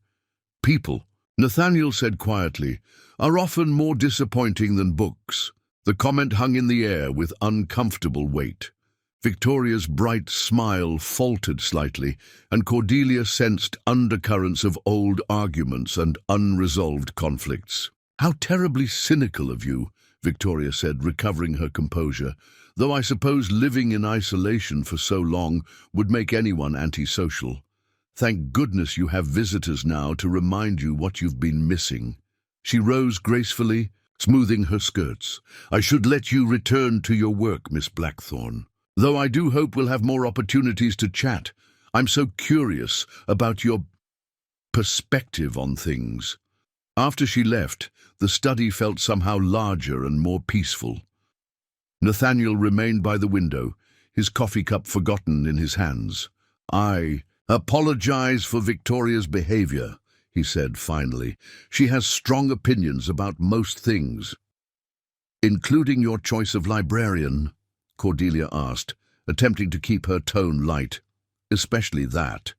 "People," Nathaniel said quietly, "are often more disappointing than books." The comment hung in the air with uncomfortable weight. Victoria's bright smile faltered slightly, and Cordelia sensed undercurrents of old arguments and unresolved conflicts. "How terribly cynical of you," Victoria said, recovering her composure, "though I suppose living in isolation for so long would make anyone antisocial. Thank goodness you have visitors now to remind you what you've been missing." She rose gracefully, smoothing her skirts. "I should let you return to your work, Miss Blackthorne. Though I do hope we'll have more opportunities to chat. I'm so curious about your perspective on things." After she left, the study felt somehow larger and more peaceful. Nathaniel remained by the window, his coffee cup forgotten in his hands. "I apologize for Victoria's behavior," he said finally. "She has strong opinions about most things." "Including your choice of librarian?" Cordelia asked, attempting to keep her tone light. "Especially that."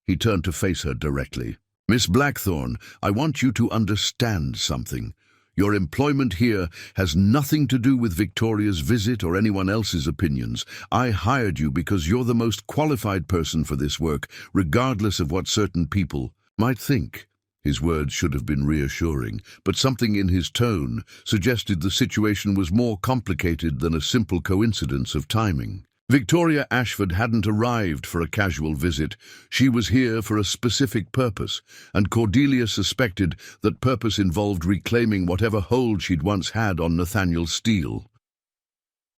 He turned to face her directly. "Miss Blackthorne, I want you to understand something. Your employment here has nothing to do with Victoria's visit or anyone else's opinions. I hired you because you're the most qualified person for this work, regardless of what certain people might think." His words should have been reassuring, but something in his tone suggested the situation was more complicated than a simple coincidence of timing. Victoria Ashford hadn't arrived for a casual visit. She was here for a specific purpose, and Cordelia suspected that purpose involved reclaiming whatever hold she'd once had on Nathaniel Steele.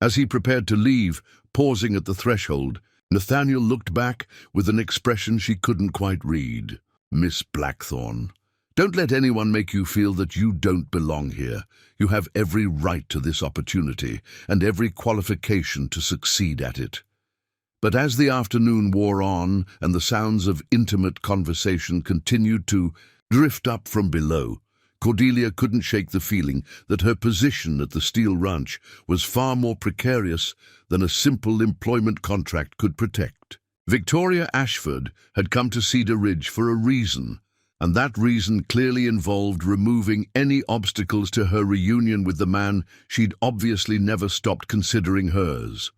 As he prepared to leave, pausing at the threshold, Nathaniel looked back with an expression she couldn't quite read. "Miss Blackthorne, don't let anyone make you feel that you don't belong here. You have every right to this opportunity and every qualification to succeed at it." But as the afternoon wore on and the sounds of intimate conversation continued to drift up from below, Cordelia couldn't shake the feeling that her position at the Steele Ranch was far more precarious than a simple employment contract could protect. Victoria Ashford had come to Cedar Ridge for a reason, and that reason clearly involved removing any obstacles to her reunion with the man she'd obviously never stopped considering hers.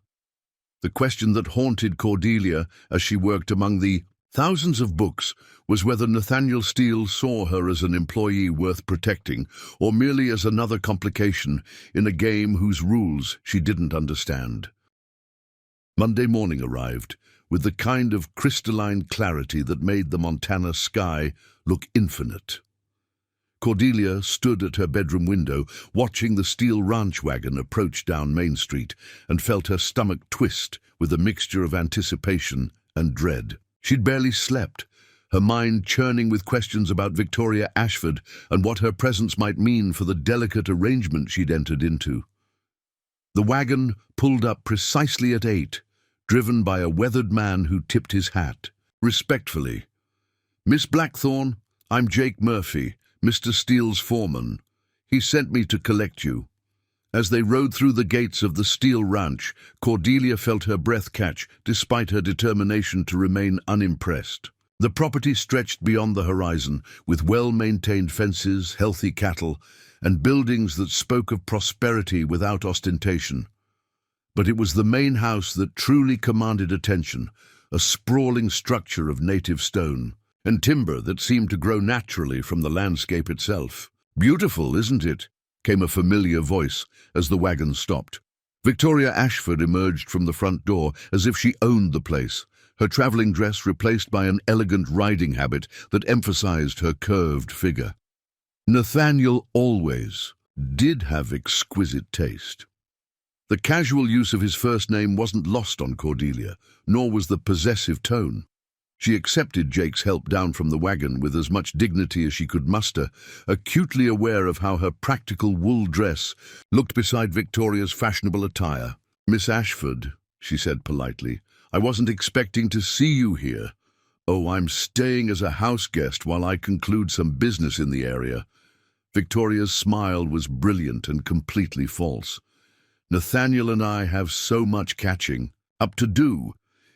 The question that haunted Cordelia as she worked among the thousands of books was whether Nathaniel Steele saw her as an employee worth protecting or merely as another complication in a game whose rules she didn't understand. Monday morning arrived, with the kind of crystalline clarity that made the Montana sky look infinite. Cordelia stood at her bedroom window, watching the Steele ranch wagon approach down Main Street, and felt her stomach twist with a mixture of anticipation and dread. She'd barely slept, her mind churning with questions about Victoria Ashford and what her presence might mean for the delicate arrangement she'd entered into. The wagon pulled up precisely at 8, driven by a weathered man who tipped his hat. Respectfully, "Miss Blackthorne, I'm Jake Murphy, Mr. Steele's foreman. He sent me to collect you." As they rode through the gates of the Steele Ranch, Cordelia felt her breath catch despite her determination to remain unimpressed. The property stretched beyond the horizon, with well-maintained fences, healthy cattle, and buildings that spoke of prosperity without ostentation. But it was the main house that truly commanded attention, a sprawling structure of native stone, and timber that seemed to grow naturally from the landscape itself. "Beautiful, isn't it?" came a familiar voice as the wagon stopped. Victoria Ashford emerged from the front door as if she owned the place, her travelling dress replaced by an elegant riding habit that emphasized her curved figure. Nathaniel always did have exquisite taste. The casual use of his first name wasn't lost on Cordelia, nor was the possessive tone. She accepted Jake's help down from the wagon with as much dignity as she could muster, acutely aware of how her practical wool dress looked beside Victoria's fashionable attire. "Miss Ashford," she said politely, "I wasn't expecting to see you here. Oh, I'm staying as a house guest while I conclude some business in the area." Victoria's smile was brilliant and completely false. "Nathaniel and I have so much catching up to do.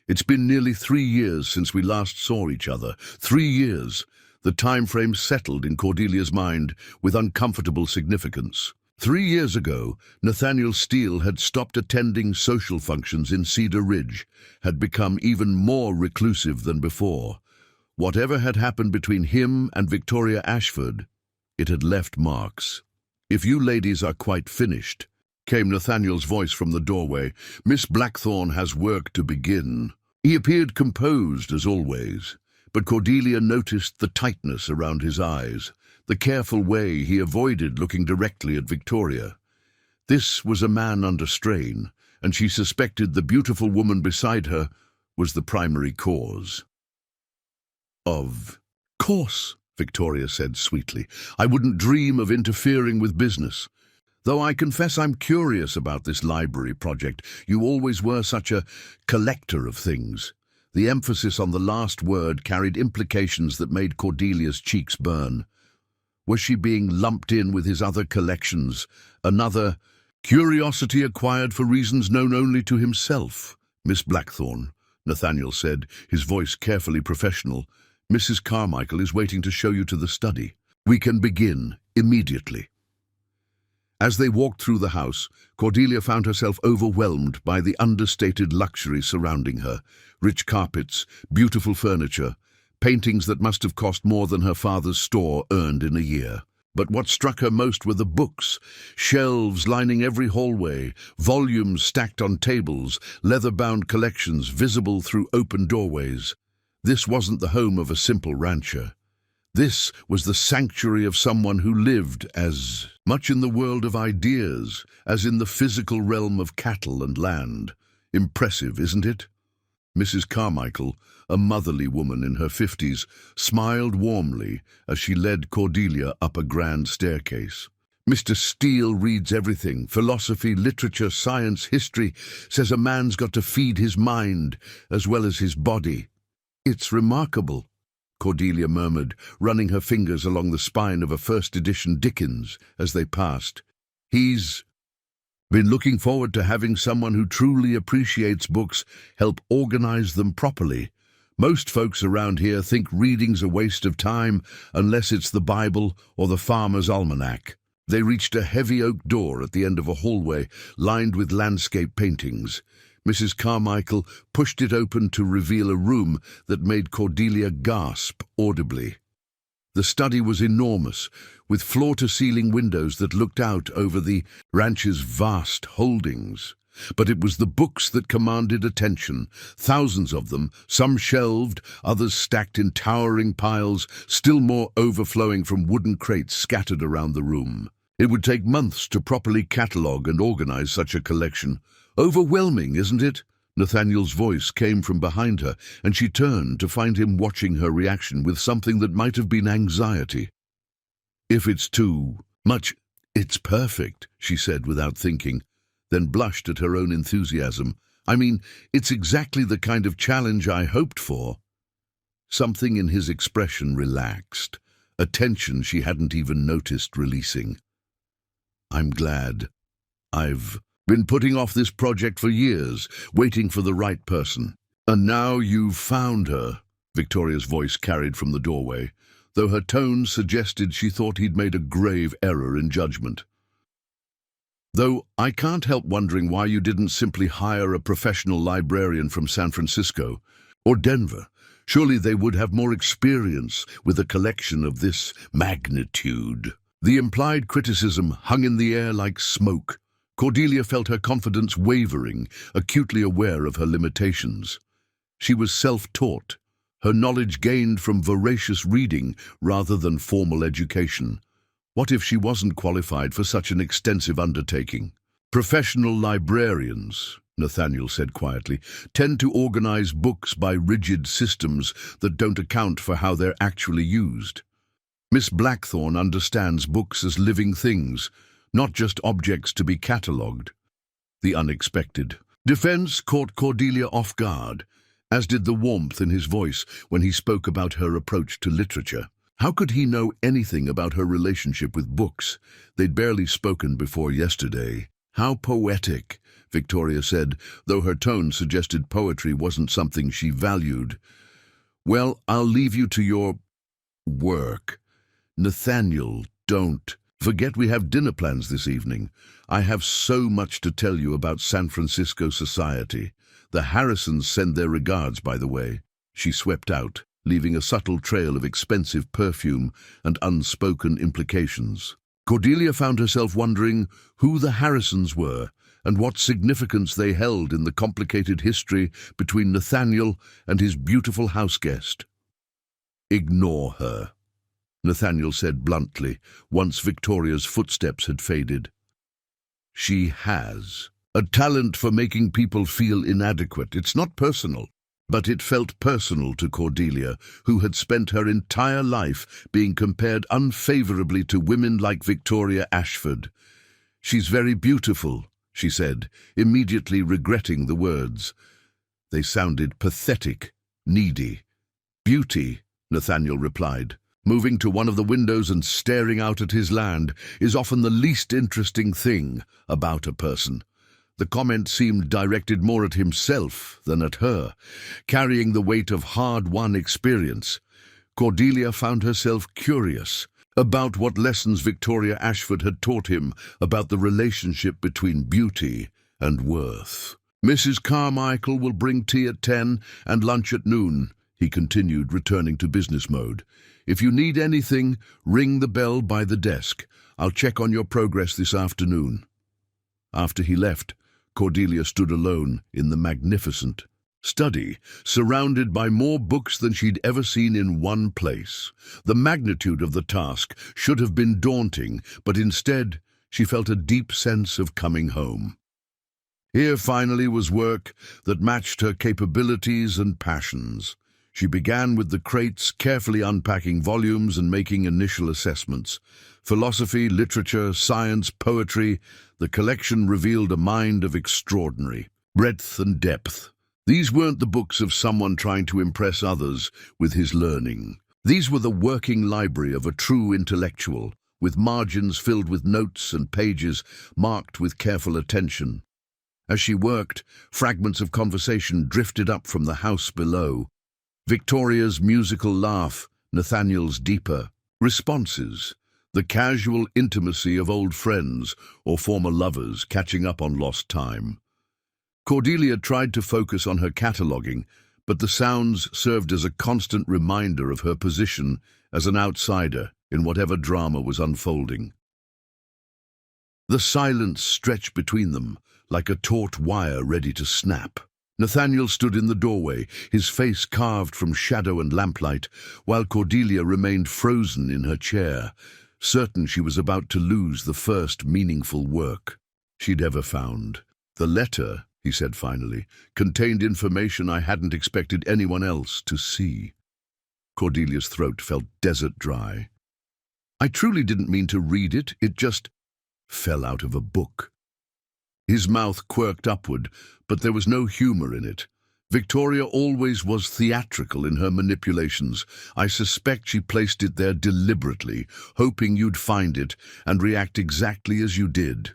It's been nearly 3 years since we last saw each other. 3 years." The time frame settled in Cordelia's mind with uncomfortable significance. 3 years ago, Nathaniel Steele had stopped attending social functions in Cedar Ridge, had become even more reclusive than before. Whatever had happened between him and Victoria Ashford, it had left marks. "If you ladies are quite finished," came Nathaniel's voice from the doorway, "Miss Blackthorne has work to begin." He appeared composed as always, but Cordelia noticed the tightness around his eyes, the careful way he avoided looking directly at Victoria. This was a man under strain, and she suspected the beautiful woman beside her was the primary cause. "Of course," Victoria said sweetly. "I wouldn't dream of interfering with business. Though I confess I'm curious about this library project. You always were such a collector of things." The emphasis on the last word carried implications that made Cordelia's cheeks burn. Was she being lumped in with his other collections? Another curiosity acquired for reasons known only to himself? "Miss Blackthorne," Nathaniel said, his voice carefully professional, "Mrs. Carmichael is waiting to show you to the study. We can begin immediately." As they walked through the house, Cordelia found herself overwhelmed by the understated luxury surrounding her. Rich carpets, beautiful furniture, paintings that must have cost more than her father's store earned in a year. But what struck her most were the books, shelves lining every hallway, volumes stacked on tables, leather-bound collections visible through open doorways. This wasn't the home of a simple rancher. This was the sanctuary of someone who lived as much in the world of ideas as in the physical realm of cattle and land. Impressive, isn't it? Mrs. Carmichael, a motherly woman in her 50s, smiled warmly as she led Cordelia up a grand staircase. "Mr. Steele reads everything, philosophy, literature, science, history, says a man's got to feed his mind as well as his body." "It's remarkable," Cordelia murmured, running her fingers along the spine of a first-edition Dickens as they passed. "He's been looking forward to having someone who truly appreciates books help organize them properly. Most folks around here think reading's a waste of time unless it's the Bible or the Farmer's Almanac." They reached a heavy oak door at the end of a hallway lined with landscape paintings. Mrs. Carmichael pushed it open to reveal a room that made Cordelia gasp audibly. The study was enormous, with floor-to-ceiling windows that looked out over the ranch's vast holdings. But it was the books that commanded attention, thousands of them, some shelved, others stacked in towering piles, still more overflowing from wooden crates scattered around the room. It would take months to properly catalogue and organize such a collection. "Overwhelming, isn't it?" Nathaniel's voice came from behind her, and she turned to find him watching her reaction with something that might have been anxiety. "If it's too much, it's perfect," she said without thinking, then blushed at her own enthusiasm. "I mean, it's exactly the kind of challenge I hoped for." Something in his expression relaxed, a tension she hadn't even noticed releasing. "I'm glad. I've been putting off this project for years, waiting for the right person. And now you've found her," Victoria's voice carried from the doorway, though her tone suggested she thought he'd made a grave error in judgment. "Though I can't help wondering why you didn't simply hire a professional librarian from San Francisco or Denver. Surely they would have more experience with a collection of this magnitude." The implied criticism hung in the air like smoke. Cordelia felt her confidence wavering, acutely aware of her limitations. She was self-taught, her knowledge gained from voracious reading rather than formal education. What if she wasn't qualified for such an extensive undertaking? Professional librarians, Nathaniel said quietly, tend to organize books by rigid systems that don't account for how they're actually used. Miss Blackthorne understands books as living things, not just objects to be catalogued. The unexpected defense caught Cordelia off guard, as did the warmth in his voice when he spoke about her approach to literature. How could he know anything about her relationship with books? They'd barely spoken before yesterday. How poetic, Victoria said, though her tone suggested poetry wasn't something she valued. Well, I'll leave you to your work. Nathaniel, don't. Forget we have dinner plans this evening. I have so much to tell you about San Francisco society. The Harrisons send their regards, by the way. She swept out, leaving a subtle trail of expensive perfume and unspoken implications. Cordelia found herself wondering who the Harrisons were and what significance they held in the complicated history between Nathaniel and his beautiful houseguest. Ignore her, Nathaniel said bluntly, once Victoria's footsteps had faded. She has a talent for making people feel inadequate. It's not personal, but it felt personal to Cordelia, who had spent her entire life being compared unfavorably to women like Victoria Ashford. She's very beautiful, she said, immediately regretting the words. They sounded pathetic, needy. Beauty, Nathaniel replied, moving to one of the windows and staring out at his land, is often the least interesting thing about a person. The comment seemed directed more at himself than at her, carrying the weight of hard-won experience. Cordelia found herself curious about what lessons Victoria Ashford had taught him about the relationship between beauty and worth. Mrs. Carmichael will bring tea at 10 and lunch at noon, he continued, returning to business mode. If you need anything, ring the bell by the desk. I'll check on your progress this afternoon. After he left, Cordelia stood alone in the magnificent study, surrounded by more books than she'd ever seen in one place. The magnitude of the task should have been daunting, but instead she felt a deep sense of coming home. Here finally was work that matched her capabilities and passions. She began with the crates, carefully unpacking volumes and making initial assessments. Philosophy, literature, science, poetry, the collection revealed a mind of extraordinary breadth and depth. These weren't the books of someone trying to impress others with his learning. These were the working library of a true intellectual, with margins filled with notes and pages marked with careful attention. As she worked, fragments of conversation drifted up from the house below. Victoria's musical laugh, Nathaniel's deeper responses, the casual intimacy of old friends or former lovers catching up on lost time. Cordelia tried to focus on her cataloguing, but the sounds served as a constant reminder of her position as an outsider in whatever drama was unfolding. The silence stretched between them like a taut wire ready to snap. Nathaniel stood in the doorway, his face carved from shadow and lamplight, while Cordelia remained frozen in her chair, certain she was about to lose the first meaningful work she'd ever found. The letter, he said finally, contained information I hadn't expected anyone else to see. Cordelia's throat felt desert dry. I truly didn't mean to read it, it just fell out of a book. His mouth quirked upward, but there was no humor in it. Victoria always was theatrical in her manipulations. I suspect she placed it there deliberately, hoping you'd find it and react exactly as you did.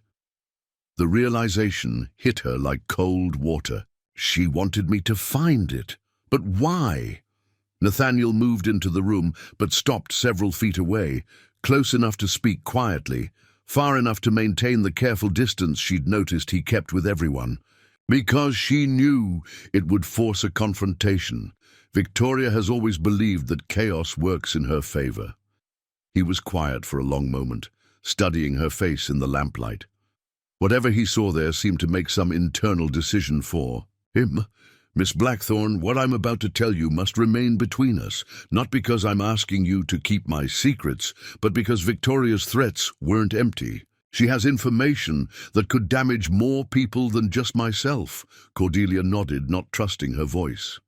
The realization hit her like cold water. She wanted me to find it. But why? Nathaniel moved into the room, but stopped several feet away, close enough to speak quietly, far enough to maintain the careful distance she'd noticed he kept with everyone. Because she knew it would force a confrontation. Victoria has always believed that chaos works in her favor. He was quiet for a long moment, studying her face in the lamplight. Whatever he saw there seemed to make some internal decision for him. Miss Blackthorne, what I'm about to tell you must remain between us, not because I'm asking you to keep my secrets, but because Victoria's threats weren't empty. She has information that could damage more people than just myself. Cordelia nodded, not trusting her voice.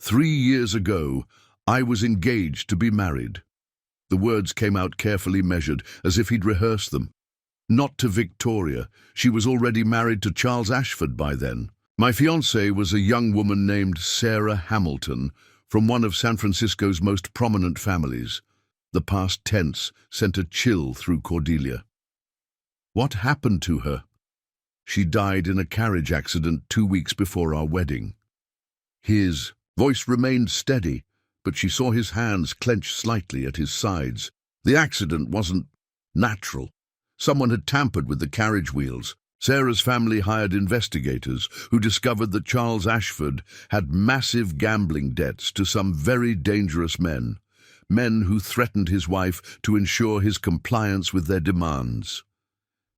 3 years ago, I was engaged to be married. The words came out carefully measured, as if he'd rehearsed them. Not to Victoria. She was already married to Charles Ashford by then. My fiancée was a young woman named Sarah Hamilton, from one of San Francisco's most prominent families. The past tense sent a chill through Cordelia. What happened to her? She died in a carriage accident 2 weeks before our wedding. His voice remained steady, but she saw his hands clench slightly at his sides. The accident wasn't natural. Someone had tampered with the carriage wheels. Sarah's family hired investigators who discovered that Charles Ashford had massive gambling debts to some very dangerous men who threatened his wife to ensure his compliance with their demands.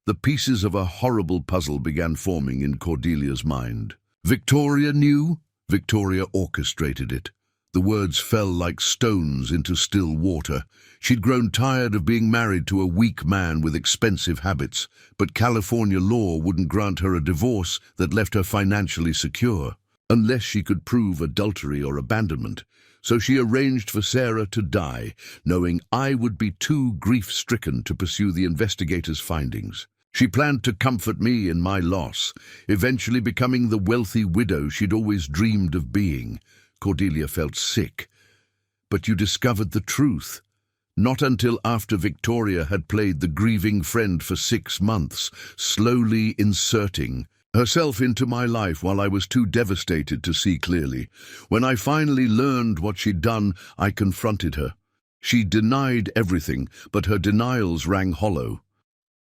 The pieces of a horrible puzzle began forming in Cordelia's mind. Victoria knew. Victoria orchestrated it. The words fell like stones into still water. She'd grown tired of being married to a weak man with expensive habits, but California law wouldn't grant her a divorce that left her financially secure, unless she could prove adultery or abandonment. So she arranged for Sarah to die, knowing I would be too grief-stricken to pursue the investigators' findings. She planned to comfort me in my loss, eventually becoming the wealthy widow she'd always dreamed of being. Cordelia felt sick. But you discovered the truth. Not until after Victoria had played the grieving friend for 6 months, slowly inserting herself into my life while I was too devastated to see clearly. When I finally learned what she'd done, I confronted her. She denied everything, but her denials rang hollow.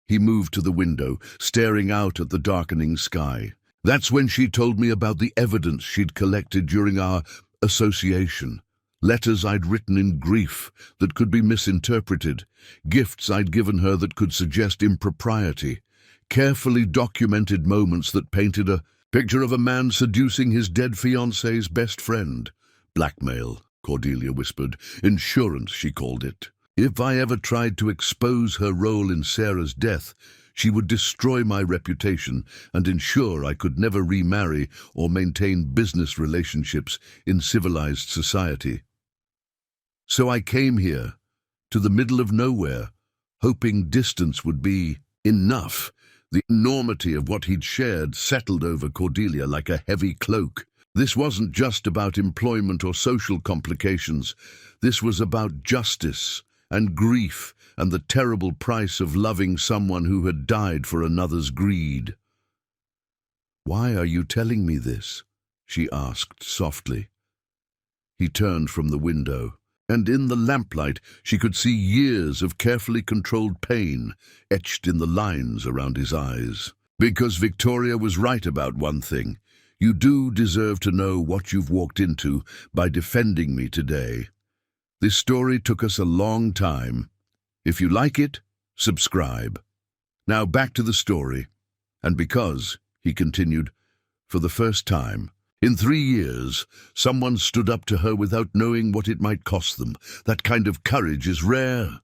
He moved to the window, staring out at the darkening sky. That's when she told me about the evidence she'd collected during our association. Letters I'd written in grief that could be misinterpreted, gifts I'd given her that could suggest impropriety, carefully documented moments that painted a picture of a man seducing his dead fiancé's best friend. Blackmail, Cordelia whispered. Insurance, she called it. If I ever tried to expose her role in Sarah's death, she would destroy my reputation and ensure I could never remarry or maintain business relationships in civilized society. So I came here, to the middle of nowhere, hoping distance would be enough. The enormity of what he'd shared settled over Cordelia like a heavy cloak. This wasn't just about employment or social complications. This was about justice and grief and the terrible price of loving someone who had died for another's greed. "Why are you telling me this?" she asked softly. He turned from the window, and in the lamplight she could see years of carefully controlled pain etched in the lines around his eyes. "Because Victoria was right about one thing. You do deserve to know what you've walked into by defending me today. This story took us a long time. If you like it, subscribe. Now back to the story. And because," he continued, "for the first time, in 3 years, someone stood up to her without knowing what it might cost them. That kind of courage is rare."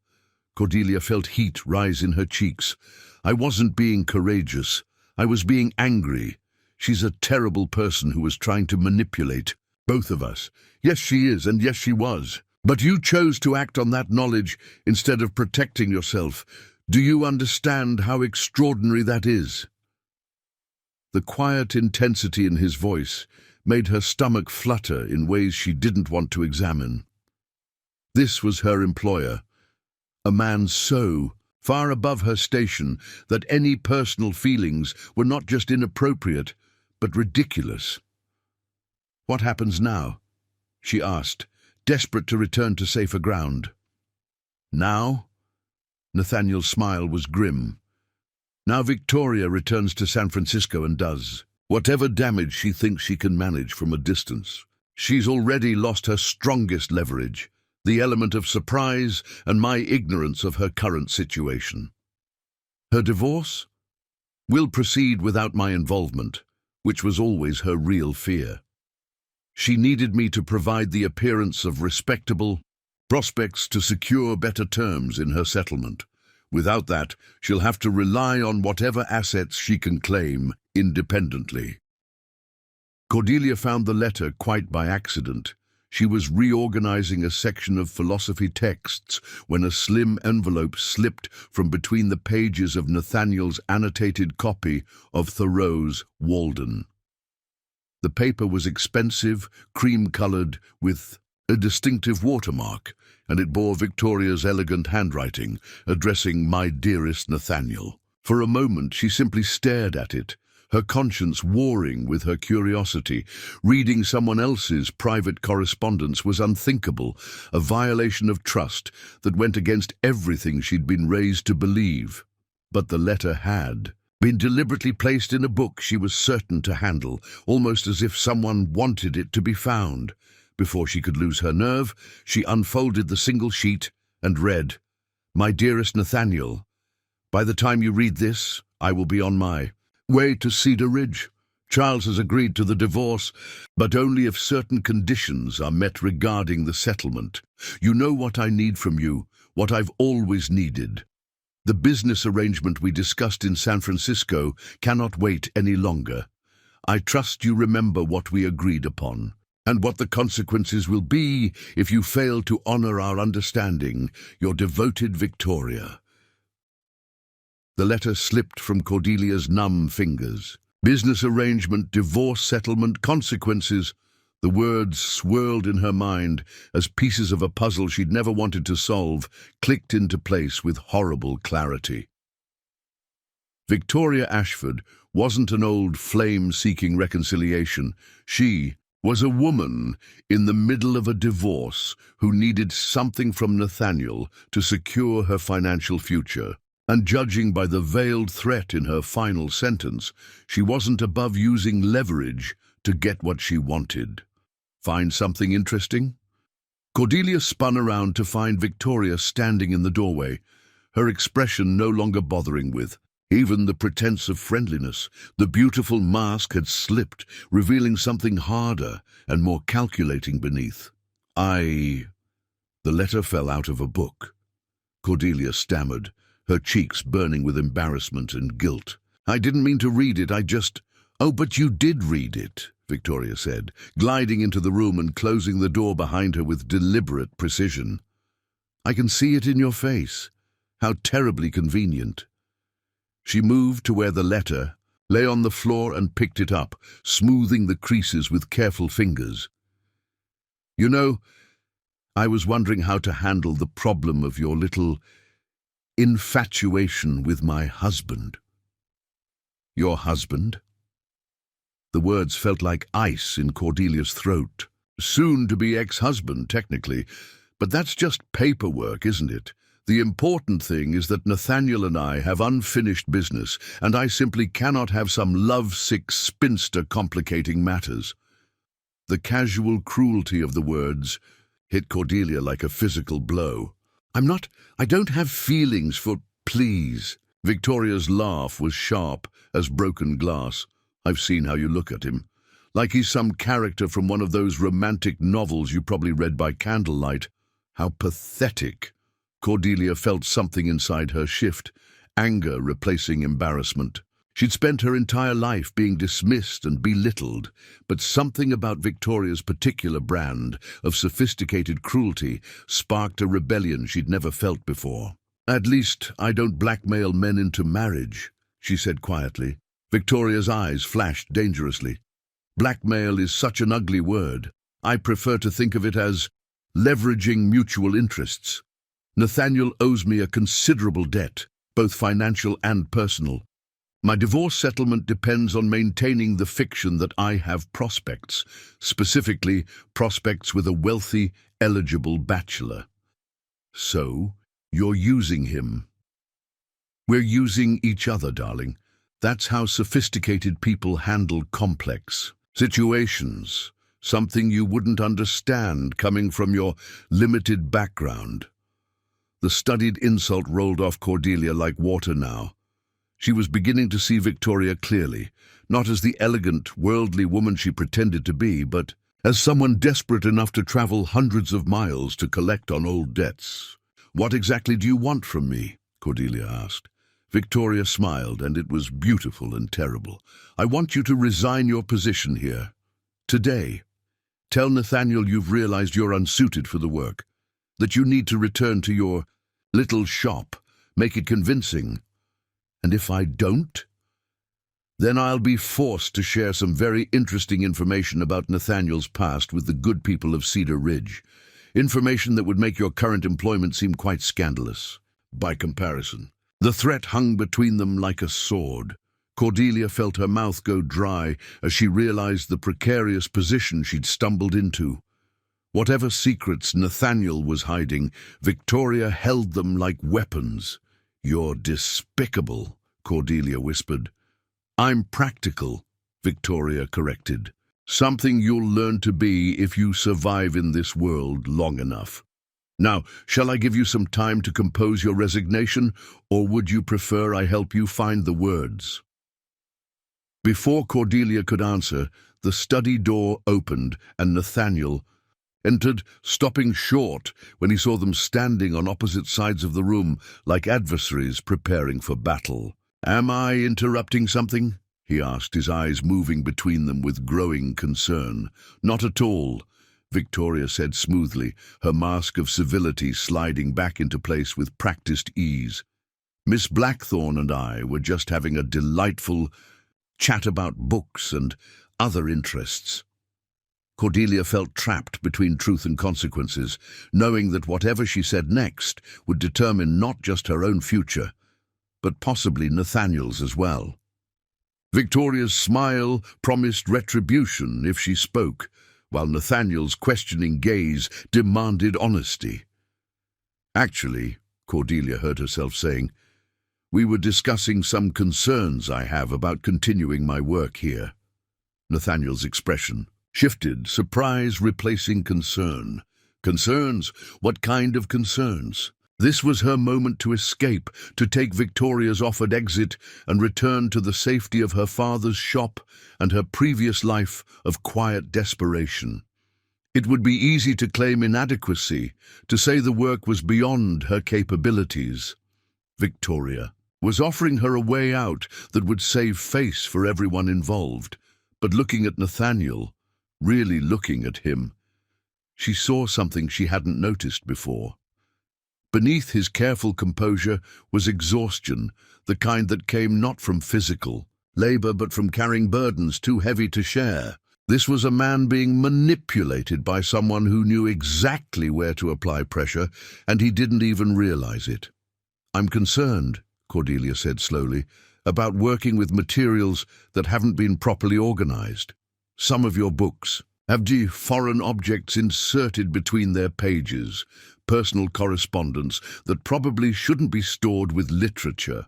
Cordelia felt heat rise in her cheeks. "I wasn't being courageous. I was being angry. She's a terrible person who was trying to manipulate both of us. Yes, she is, and yes, she was. But you chose to act on that knowledge instead of protecting yourself. Do you understand how extraordinary that is?" The quiet intensity in his voice made her stomach flutter in ways she didn't want to examine. This was her employer, a man so far above her station that any personal feelings were not just inappropriate, but ridiculous. "What happens now?" she asked, desperate to return to safer ground. "Now?" Nathaniel's smile was grim. "Now Victoria returns to San Francisco and does whatever damage she thinks she can manage from a distance. She's already lost her strongest leverage, the element of surprise and my ignorance of her current situation." "Her divorce?" Will proceed without my involvement, which was always her real fear. She needed me to provide the appearance of respectable prospects to secure better terms in her settlement. Without that, she'll have to rely on whatever assets she can claim independently. Cordelia found the letter quite by accident. She was reorganizing a section of philosophy texts when a slim envelope slipped from between the pages of Nathaniel's annotated copy of Thoreau's Walden. The paper was expensive, cream-colored, with a distinctive watermark, and it bore Victoria's elegant handwriting, addressing "My dearest Nathaniel." For a moment she simply stared at it, her conscience warring with her curiosity. Reading someone else's private correspondence was unthinkable, a violation of trust that went against everything she'd been raised to believe. But the letter had been deliberately placed in a book she was certain to handle, almost as if someone wanted it to be found. Before she could lose her nerve, she unfolded the single sheet and read, "My dearest Nathaniel, by the time you read this, I will be on my way to Cedar Ridge. Charles has agreed to the divorce, but only if certain conditions are met regarding the settlement. You know what I need from you, what I've always needed. The business arrangement we discussed in San Francisco cannot wait any longer. I trust you remember what we agreed upon, and what the consequences will be if you fail to honor our understanding. Your devoted Victoria." The letter slipped from Cordelia's numb fingers. Business arrangement, divorce settlement, consequences. The words swirled in her mind as pieces of a puzzle she'd never wanted to solve clicked into place with horrible clarity. Victoria Ashford wasn't an old flame seeking reconciliation. She was a woman in the middle of a divorce who needed something from Nathaniel to secure her financial future. And judging by the veiled threat in her final sentence, she wasn't above using leverage to get what she wanted. Find something interesting? Cordelia spun around to find Victoria standing in the doorway, her expression no longer bothering with even the pretense of friendliness. The beautiful mask had slipped, revealing something harder and more calculating beneath. The letter fell out of a book. Cordelia stammered, her cheeks burning with embarrassment and guilt. "I didn't mean to read it, I just—" "Oh, but you did read it," Victoria said, gliding into the room and closing the door behind her with deliberate precision. "I can see it in your face. How terribly convenient." She moved to where the letter lay on the floor and picked it up, smoothing the creases with careful fingers. "You know, I was wondering how to handle the problem of your little infatuation with my husband." "Your husband?" The words felt like ice in Cordelia's throat. "Soon-to-be ex-husband, technically, but that's just paperwork, isn't it? The important thing is that Nathaniel and I have unfinished business, and I simply cannot have some lovesick spinster complicating matters." The casual cruelty of the words hit Cordelia like a physical blow. I don't have feelings for—" "Please." Victoria's laugh was sharp as broken glass. "I've seen how you look at him. Like he's some character from one of those romantic novels you probably read by candlelight. How pathetic." Cordelia felt something inside her shift, anger replacing embarrassment. She'd spent her entire life being dismissed and belittled, but something about Victoria's particular brand of sophisticated cruelty sparked a rebellion she'd never felt before. "At least I don't blackmail men into marriage," she said quietly. Victoria's eyes flashed dangerously. "Blackmail is such an ugly word. I prefer to think of it as leveraging mutual interests. Nathaniel owes me a considerable debt, both financial and personal. My divorce settlement depends on maintaining the fiction that I have prospects, specifically prospects with a wealthy, eligible bachelor. So, you're using him." "We're using each other, darling. That's how sophisticated people handle complex situations, something you wouldn't understand coming from your limited background." The studied insult rolled off Cordelia like water now. She was beginning to see Victoria clearly, not as the elegant, worldly woman she pretended to be, but as someone desperate enough to travel hundreds of miles to collect on old debts. "What exactly do you want from me?" Cordelia asked. Victoria smiled, and it was beautiful and terrible. "I want you to resign your position here. Today. Tell Nathaniel you've realized you're unsuited for the work, that you need to return to your little shop. Make it convincing. And if I don't, then I'll be forced to share some very interesting information about Nathaniel's past with the good people of Cedar Ridge. Information that would make your current employment seem quite scandalous, by comparison." The threat hung between them like a sword. Cordelia felt her mouth go dry as she realized the precarious position she'd stumbled into. Whatever secrets Nathaniel was hiding, Victoria held them like weapons. "You're despicable," Cordelia whispered. "I'm practical," Victoria corrected. "Something you'll learn to be if you survive in this world long enough. Now, shall I give you some time to compose your resignation, or would you prefer I help you find the words?" Before Cordelia could answer, the study door opened and Nathaniel entered, stopping short when he saw them standing on opposite sides of the room like adversaries preparing for battle. "Am I interrupting something?" he asked, his eyes moving between them with growing concern. "Not at all," Victoria said smoothly, her mask of civility sliding back into place with practiced ease. "Miss Blackthorne and I were just having a delightful chat about books and other interests." Cordelia felt trapped between truth and consequences, knowing that whatever she said next would determine not just her own future, but possibly Nathaniel's as well. Victoria's smile promised retribution if she spoke, while Nathaniel's questioning gaze demanded honesty. "Actually," Cordelia heard herself saying, "we were discussing some concerns I have about continuing my work here." Nathaniel's expression shifted, surprise replacing concern. Concerns? What kind of concerns? This was her moment to escape, to take Victoria's offered exit and return to the safety of her father's shop and her previous life of quiet desperation. It would be easy to claim inadequacy, to say the work was beyond her capabilities. Victoria was offering her a way out that would save face for everyone involved, but looking at Nathaniel, really looking at him, she saw something she hadn't noticed before. Beneath his careful composure was exhaustion, the kind that came not from physical labor but from carrying burdens too heavy to share. This was a man being manipulated by someone who knew exactly where to apply pressure, and he didn't even realize it. "I'm concerned," Cordelia said slowly, "about working with materials that haven't been properly organized. Some of your books have foreign objects inserted between their pages, personal correspondence that probably shouldn't be stored with literature."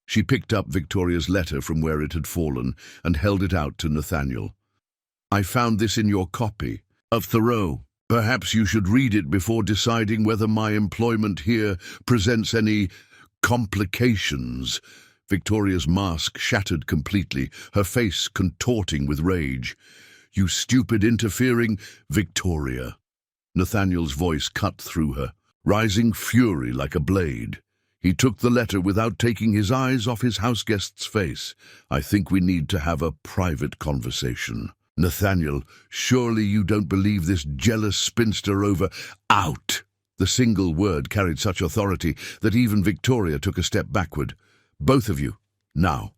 She picked up Victoria's letter from where it had fallen and held it out to Nathaniel. "I found this in your copy of Thoreau. Perhaps you should read it before deciding whether my employment here presents any complications." Victoria's mask shattered completely, her face contorting with rage. "You stupid interfering Victoria." Nathaniel's voice cut through her, rising fury like a blade. He took the letter without taking his eyes off his houseguest's face. "I think we need to have a private conversation. Nathaniel, surely you don't believe this jealous spinster over—" "Out!" The single word carried such authority that even Victoria took a step backward. "Both of you, now."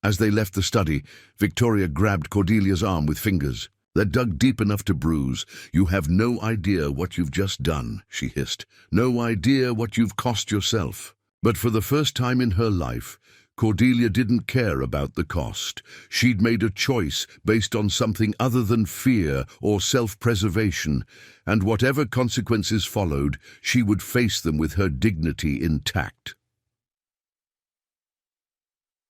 As they left the study, Victoria grabbed Cordelia's arm with fingers. "They're dug deep enough to bruise. You have no idea what you've just done," she hissed. "No idea what you've cost yourself." But for the first time in her life, Cordelia didn't care about the cost. She'd made a choice based on something other than fear or self-preservation, and whatever consequences followed, she would face them with her dignity intact.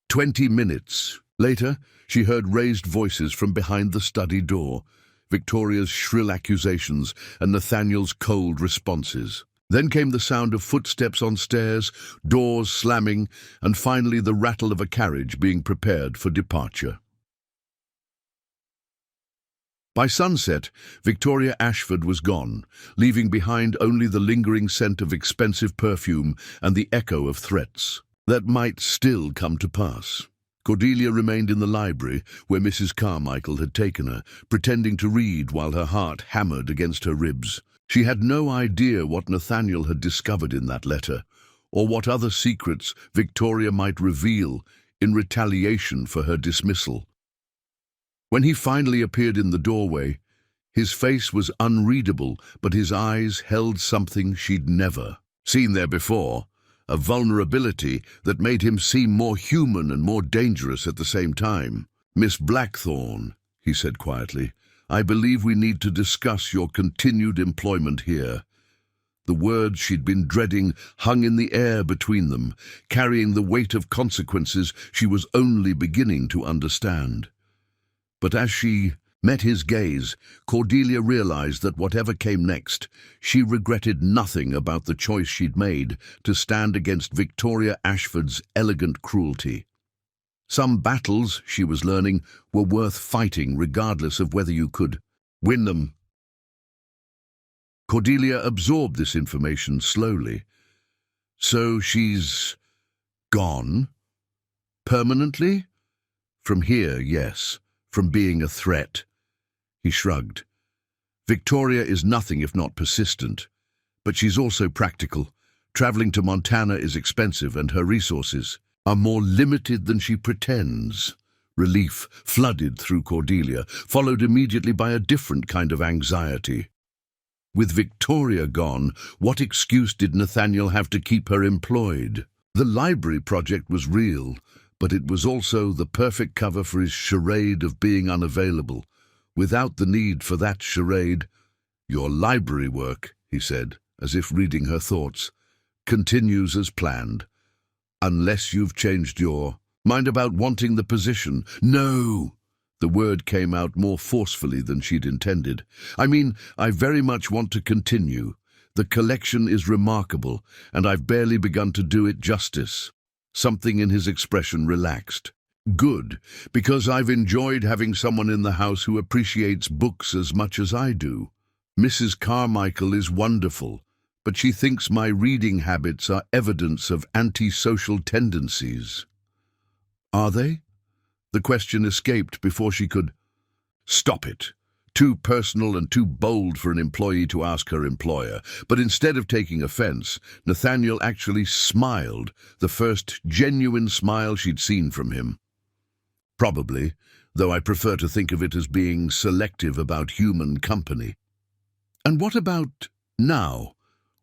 20 minutes later, she heard raised voices from behind the study door, Victoria's shrill accusations and Nathaniel's cold responses. Then came the sound of footsteps on stairs, doors slamming, and finally the rattle of a carriage being prepared for departure. By sunset, Victoria Ashford was gone, leaving behind only the lingering scent of expensive perfume and the echo of threats that might still come to pass. Cordelia remained in the library where Mrs. Carmichael had taken her, pretending to read while her heart hammered against her ribs. She had no idea what Nathaniel had discovered in that letter, or what other secrets Victoria might reveal in retaliation for her dismissal. When he finally appeared in the doorway, his face was unreadable, but his eyes held something she'd never seen there before, a vulnerability that made him seem more human and more dangerous at the same time. "Miss Blackthorne," he said quietly, "I believe we need to discuss your continued employment here." The words she'd been dreading hung in the air between them, carrying the weight of consequences she was only beginning to understand. But as she met his gaze, Cordelia realized that whatever came next, she regretted nothing about the choice she'd made to stand against Victoria Ashford's elegant cruelty. Some battles, she was learning, were worth fighting regardless of whether you could win them. Cordelia absorbed this information slowly. So she's gone? Permanently? From here, yes. From being a threat. He shrugged. Victoria is nothing if not persistent, but she's also practical. Traveling to Montana is expensive and her resources are more limited than she pretends. Relief flooded through Cordelia, followed immediately by a different kind of anxiety. With Victoria gone, what excuse did Nathaniel have to keep her employed? The library project was real, but it was also the perfect cover for his charade of being unavailable. Without the need for that charade, "Your library work," he said, as if reading her thoughts, "continues as planned. Unless you've changed your mind about wanting the position." "No!" The word came out more forcefully than she'd intended. "I mean, I very much want to continue. The collection is remarkable, and I've barely begun to do it justice." Something in his expression relaxed. "Good, because I've enjoyed having someone in the house who appreciates books as much as I do. Mrs. Carmichael is wonderful, but she thinks my reading habits are evidence of antisocial tendencies." "Are they?" The question escaped before she could stop it. Too personal and too bold for an employee to ask her employer. But instead of taking offense, Nathaniel actually smiled, the first genuine smile she'd seen from him. "Probably, though I prefer to think of it as being selective about human company." "And what about now?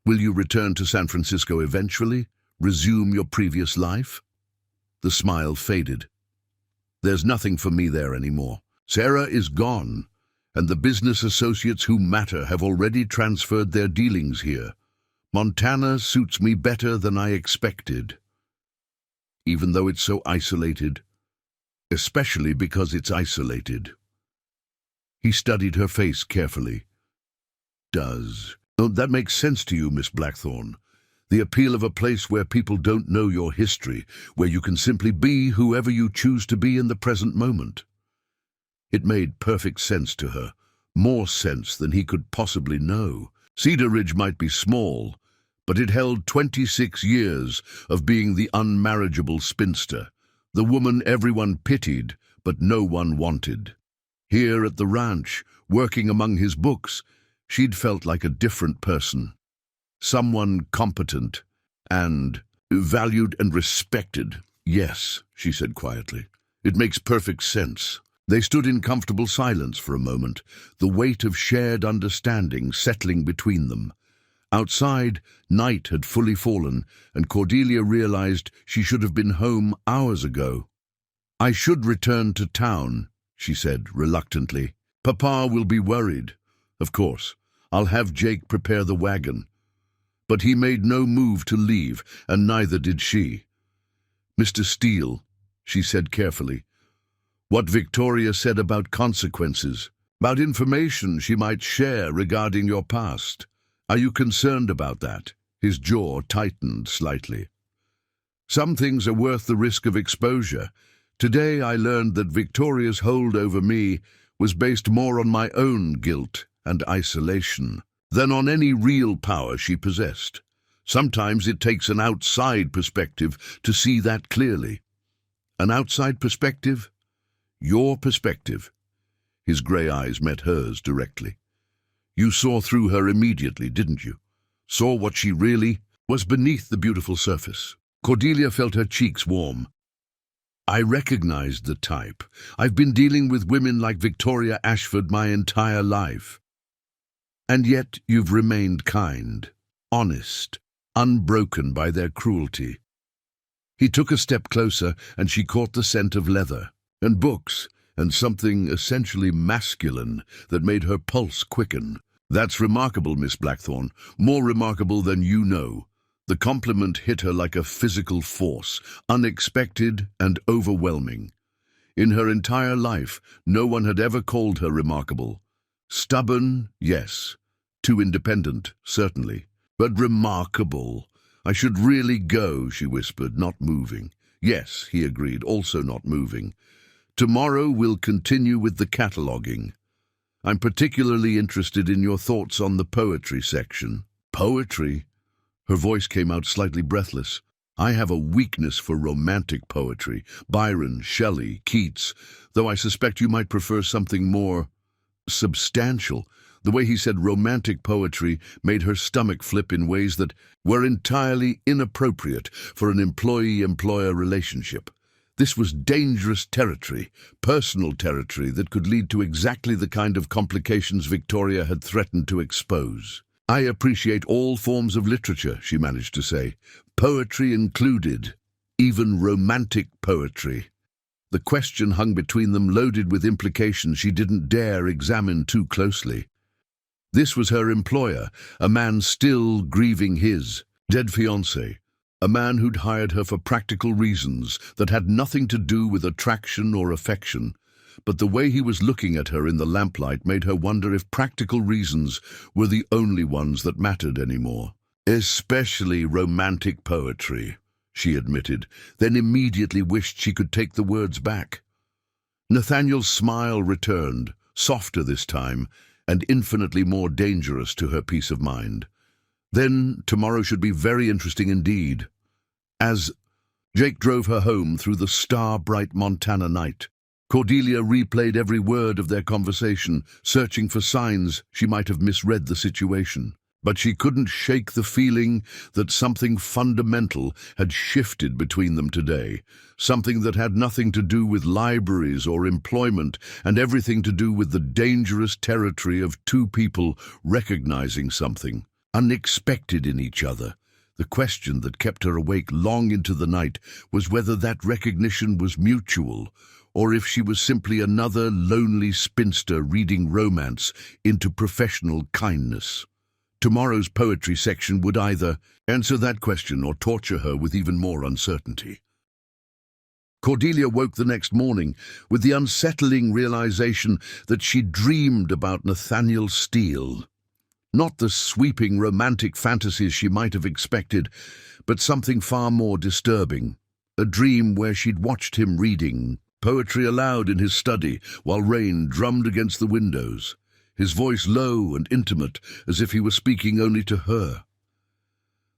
Will you return to San Francisco eventually? Resume your previous life?" The smile faded. "There's nothing for me there anymore. Sarah is gone, and the business associates who matter have already transferred their dealings here. Montana suits me better than I expected, even though it's so isolated, especially because it's isolated." He studied her face carefully. "Oh, that makes sense to you, Miss Blackthorne. The appeal of a place where people don't know your history, where you can simply be whoever you choose to be in the present moment." It made perfect sense to her, more sense than he could possibly know. Cedar Ridge might be small, but it held 26 years of being the unmarriageable spinster, the woman everyone pitied but no one wanted. Here at the ranch, working among his books, she'd felt like a different person. Someone competent and valued and respected. "Yes," she said quietly. "It makes perfect sense." They stood in comfortable silence for a moment, the weight of shared understanding settling between them. Outside, night had fully fallen, and Cordelia realized she should have been home hours ago. "I should return to town," she said reluctantly. "Papa will be worried. Of course, I'll have Jake prepare the wagon." But he made no move to leave, and neither did she. "Mr. Steele," she said carefully, "what Victoria said about consequences, about information she might share regarding your past. Are you concerned about that? His jaw tightened slightly. Some things are worth the risk of exposure. Today I learned that Victoria's hold over me was based more on my own guilt and isolation than on any real power she possessed. Sometimes it takes an outside perspective to see that clearly. An outside perspective? Your perspective. His grey eyes met hers directly. You saw through her immediately, didn't you? Saw what she really was beneath the beautiful surface. Cordelia felt her cheeks warm. I recognized the type. I've been dealing with women like Victoria Ashford my entire life. And yet you've remained kind, honest, unbroken by their cruelty. He took a step closer, and she caught the scent of leather and books and something essentially masculine that made her pulse quicken. That's remarkable, Miss Blackthorne, more remarkable than you know. The compliment hit her like a physical force, unexpected and overwhelming. In her entire life, no one had ever called her remarkable. Stubborn, yes. Too independent, certainly. But remarkable. I should really go, she whispered, not moving. Yes, he agreed, also not moving. Tomorrow we'll continue with the cataloguing. I'm particularly interested in your thoughts on the poetry section. Poetry? Her voice came out slightly breathless. I have a weakness for romantic poetry. Byron, Shelley, Keats, though I suspect you might prefer something more substantial. The way he said romantic poetry made her stomach flip in ways that were entirely inappropriate for an employee-employer relationship. This was dangerous territory, personal territory that could lead to exactly the kind of complications Victoria had threatened to expose. I appreciate all forms of literature, she managed to say, poetry included, even romantic poetry. The question hung between them, loaded with implications she didn't dare examine too closely. This was her employer, a man still grieving his dead fiancé, a man who'd hired her for practical reasons that had nothing to do with attraction or affection. But the way he was looking at her in the lamplight made her wonder if practical reasons were the only ones that mattered anymore. Especially romantic poetry, she admitted, then immediately wished she could take the words back. Nathaniel's smile returned, softer this time, and infinitely more dangerous to her peace of mind. Then tomorrow should be very interesting indeed. As Jake drove her home through the star-bright Montana night, Cordelia replayed every word of their conversation, searching for signs she might have misread the situation. But she couldn't shake the feeling that something fundamental had shifted between them today, something that had nothing to do with libraries or employment and everything to do with the dangerous territory of two people recognizing something unexpected in each other. The question that kept her awake long into the night was whether that recognition was mutual, or if she was simply another lonely spinster reading romance into professional kindness. Tomorrow's poetry section would either answer that question or torture her with even more uncertainty. Cordelia woke the next morning with the unsettling realization that she dreamed about Nathaniel Steele. Not the sweeping romantic fantasies she might have expected, but something far more disturbing. A dream where she'd watched him reading poetry aloud in his study while rain drummed against the windows, his voice low and intimate, as if he were speaking only to her.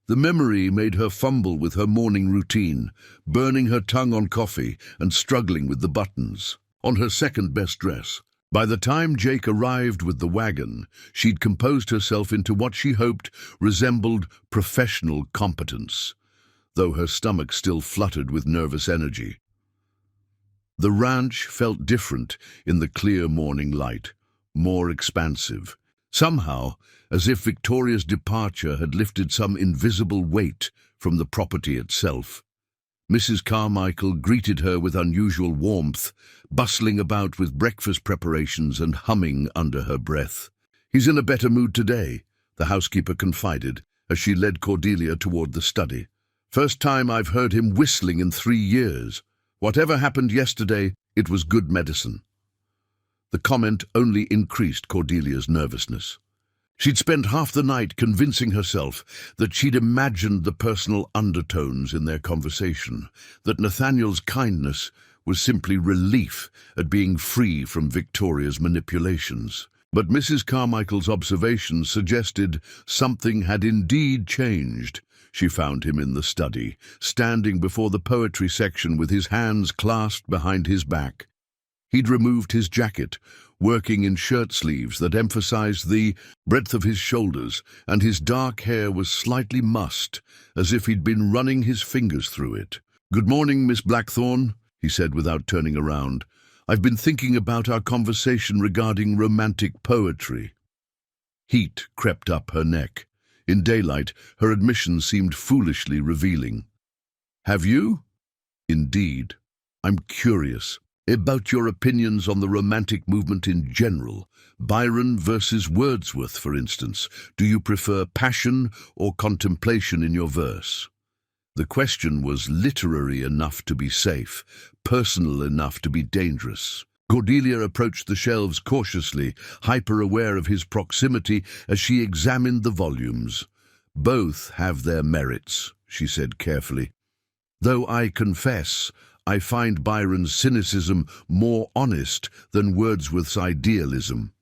The memory made her fumble with her morning routine, burning her tongue on coffee and struggling with the buttons on her second-best dress. By the time Jake arrived with the wagon, she'd composed herself into what she hoped resembled professional competence, though her stomach still fluttered with nervous energy. The ranch felt different in the clear morning light, more expansive. Somehow, as if Victoria's departure had lifted some invisible weight from the property itself. Mrs. Carmichael greeted her with unusual warmth, bustling about with breakfast preparations and humming under her breath. "He's in a better mood today," the housekeeper confided as she led Cordelia toward the study. "First time I've heard him whistling in 3 years. Whatever happened yesterday, it was good medicine." The comment only increased Cordelia's nervousness. She'd spent half the night convincing herself that she'd imagined the personal undertones in their conversation, that Nathaniel's kindness was simply relief at being free from Victoria's manipulations. But Mrs. Carmichael's observations suggested something had indeed changed. She found him in the study, standing before the poetry section with his hands clasped behind his back. He'd removed his jacket, working in shirt sleeves that emphasized the breadth of his shoulders, and his dark hair was slightly mussed, as if he'd been running his fingers through it. "Good morning, Miss Blackthorne," he said without turning around. "I've been thinking about our conversation regarding romantic poetry." Heat crept up her neck. In daylight, her admission seemed foolishly revealing. "Have you?" "Indeed. I'm curious about your opinions on the romantic movement in general. Byron versus Wordsworth, for instance. Do you prefer passion or contemplation in your verse?" The question was literary enough to be safe, personal enough to be dangerous. Cordelia approached the shelves cautiously, hyper-aware of his proximity as she examined the volumes. "Both have their merits," she said carefully. "Though I confess, I find Byron's cynicism more honest than Wordsworth's idealism."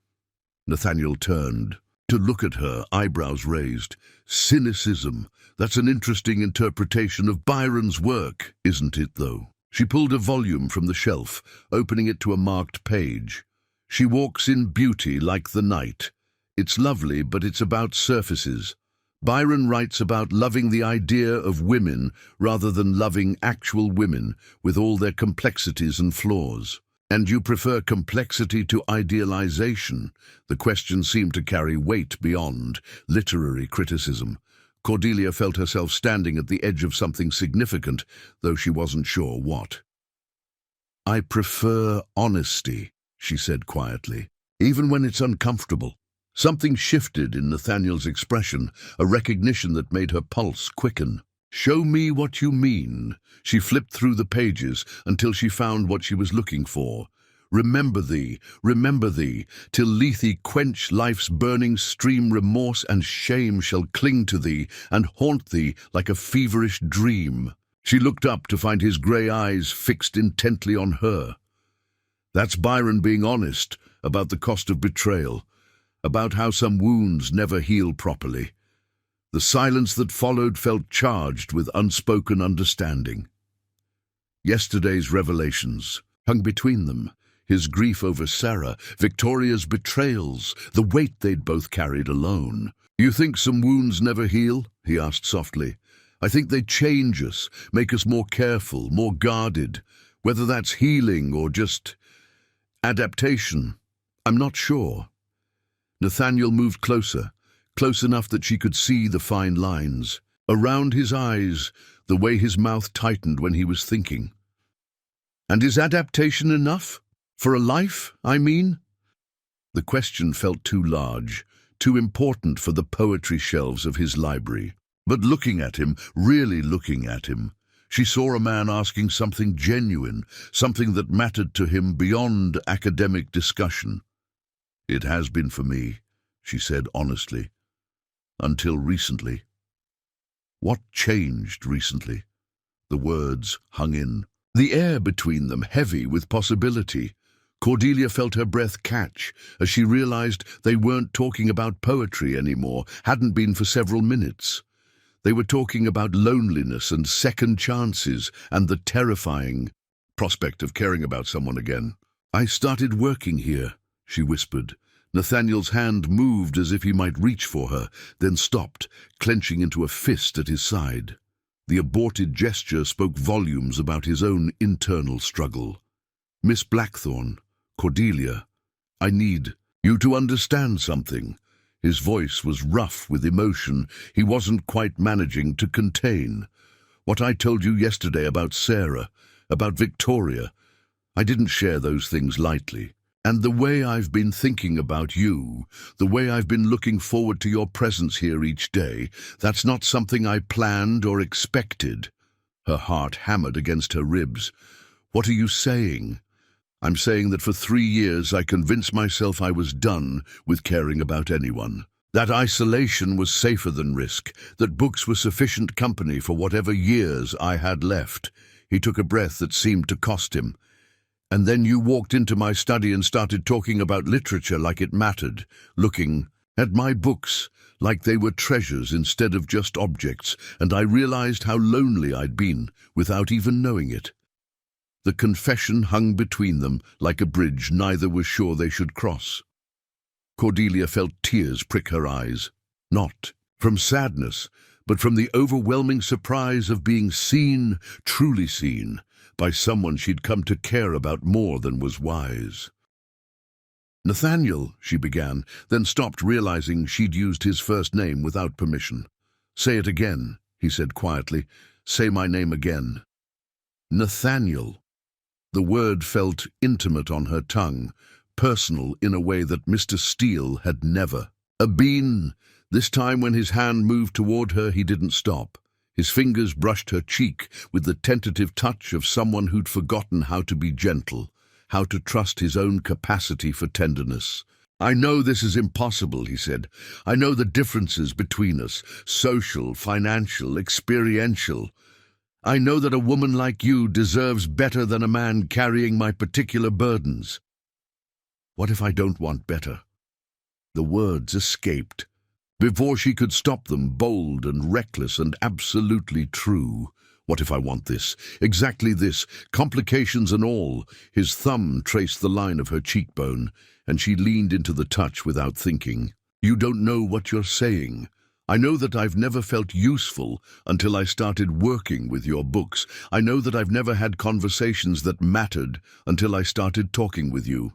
Nathaniel turned to look at her, eyebrows raised. "Cynicism. That's an interesting interpretation of Byron's work, isn't it, though?" She pulled a volume from the shelf, opening it to a marked page. "She walks in beauty like the night. It's lovely, but it's about surfaces. Byron writes about loving the idea of women rather than loving actual women with all their complexities and flaws. And you prefer complexity to idealization." The question seemed to carry weight beyond literary criticism. Cordelia felt herself standing at the edge of something significant, though she wasn't sure what. "I prefer honesty," she said quietly, "even when it's uncomfortable." Something shifted in Nathaniel's expression, a recognition that made her pulse quicken. "Show me what you mean." She flipped through the pages until she found what she was looking for. remember thee, till Lethe quench life's burning stream, remorse and shame shall cling to thee and haunt thee like a feverish dream." She looked up to find his grey eyes fixed intently on her. That's Byron being honest about the cost of betrayal, about how some wounds never heal properly. The silence that followed felt charged with unspoken understanding. Yesterday's revelations hung between them, his grief over Sarah, Victoria's betrayals, the weight they'd both carried alone. "You think some wounds never heal?" he asked softly. "I think they change us, make us more careful, more guarded, whether that's healing or just adaptation. I'm not sure." Nathaniel moved closer, close enough that she could see the fine lines. Around his eyes, the way his mouth tightened when he was thinking. "And is adaptation enough? For a life, I mean?" The question felt too large, too important for the poetry shelves of his library. But looking at him, really looking at him, she saw a man asking something genuine, something that mattered to him beyond academic discussion. "It has been for me," she said honestly, "until recently." What changed recently? The words hung in the air between them, heavy with possibility. Cordelia felt her breath catch as she realized they weren't talking about poetry anymore, hadn't been for several minutes. They were talking about loneliness and second chances and the terrifying prospect of caring about someone again. "I started working here," she whispered. Nathaniel's hand moved as if he might reach for her, then stopped, clenching into a fist at his side. The aborted gesture spoke volumes about his own internal struggle. "Miss Blackthorne, Cordelia, I need you to understand something." His voice was rough with emotion he wasn't quite managing to contain. "What I told you yesterday about Sarah, about Victoria, I didn't share those things lightly. And the way I've been thinking about you, the way I've been looking forward to your presence here each day, that's not something I planned or expected." Her heart hammered against her ribs. "What are you saying?" "I'm saying that for 3 years I convinced myself I was done with caring about anyone. That isolation was safer than risk, that books were sufficient company for whatever years I had left. He took a breath that seemed to cost him. And then you walked into my study and started talking about literature like it mattered, looking at my books like they were treasures instead of just objects, and I realized how lonely I'd been without even knowing it. The confession hung between them like a bridge neither was sure they should cross. Cordelia felt tears prick her eyes, not from sadness, but from the overwhelming surprise of being seen, truly seen, by someone she'd come to care about more than was wise. "Nathaniel," she began, then stopped, realizing she'd used his first name without permission. "Say it again," he said quietly. "Say my name again." Nathaniel. The word felt intimate on her tongue, personal in a way that Mr. Steele had never. A bean. This time when his hand moved toward her, he didn't stop. His fingers brushed her cheek with the tentative touch of someone who'd forgotten how to be gentle, how to trust his own capacity for tenderness. "I know this is impossible," he said. "I know the differences between us, social, financial, experiential. I know that a woman like you deserves better than a man carrying my particular burdens. What if I don't want better?" The words escaped. Before she could stop them, bold and reckless and absolutely true. "What if I want this? Exactly this, complications and all." His thumb traced the line of her cheekbone, and she leaned into the touch without thinking. "You don't know what you're saying. I know that I've never felt useful until I started working with your books. I know that I've never had conversations that mattered until I started talking with you.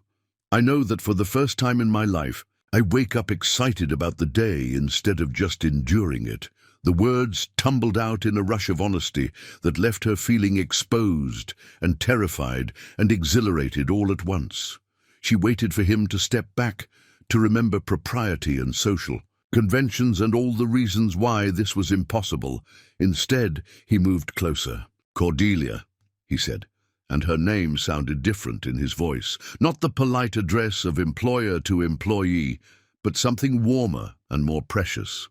I know that for the first time in my life, I wake up excited about the day instead of just enduring it." The words tumbled out in a rush of honesty that left her feeling exposed and terrified and exhilarated all at once. She waited for him to step back, to remember propriety and social conventions and all the reasons why this was impossible. Instead, he moved closer. "Cordelia," he said, and her name sounded different in his voice. Not the polite address of employer to employee, but something warmer and more precious.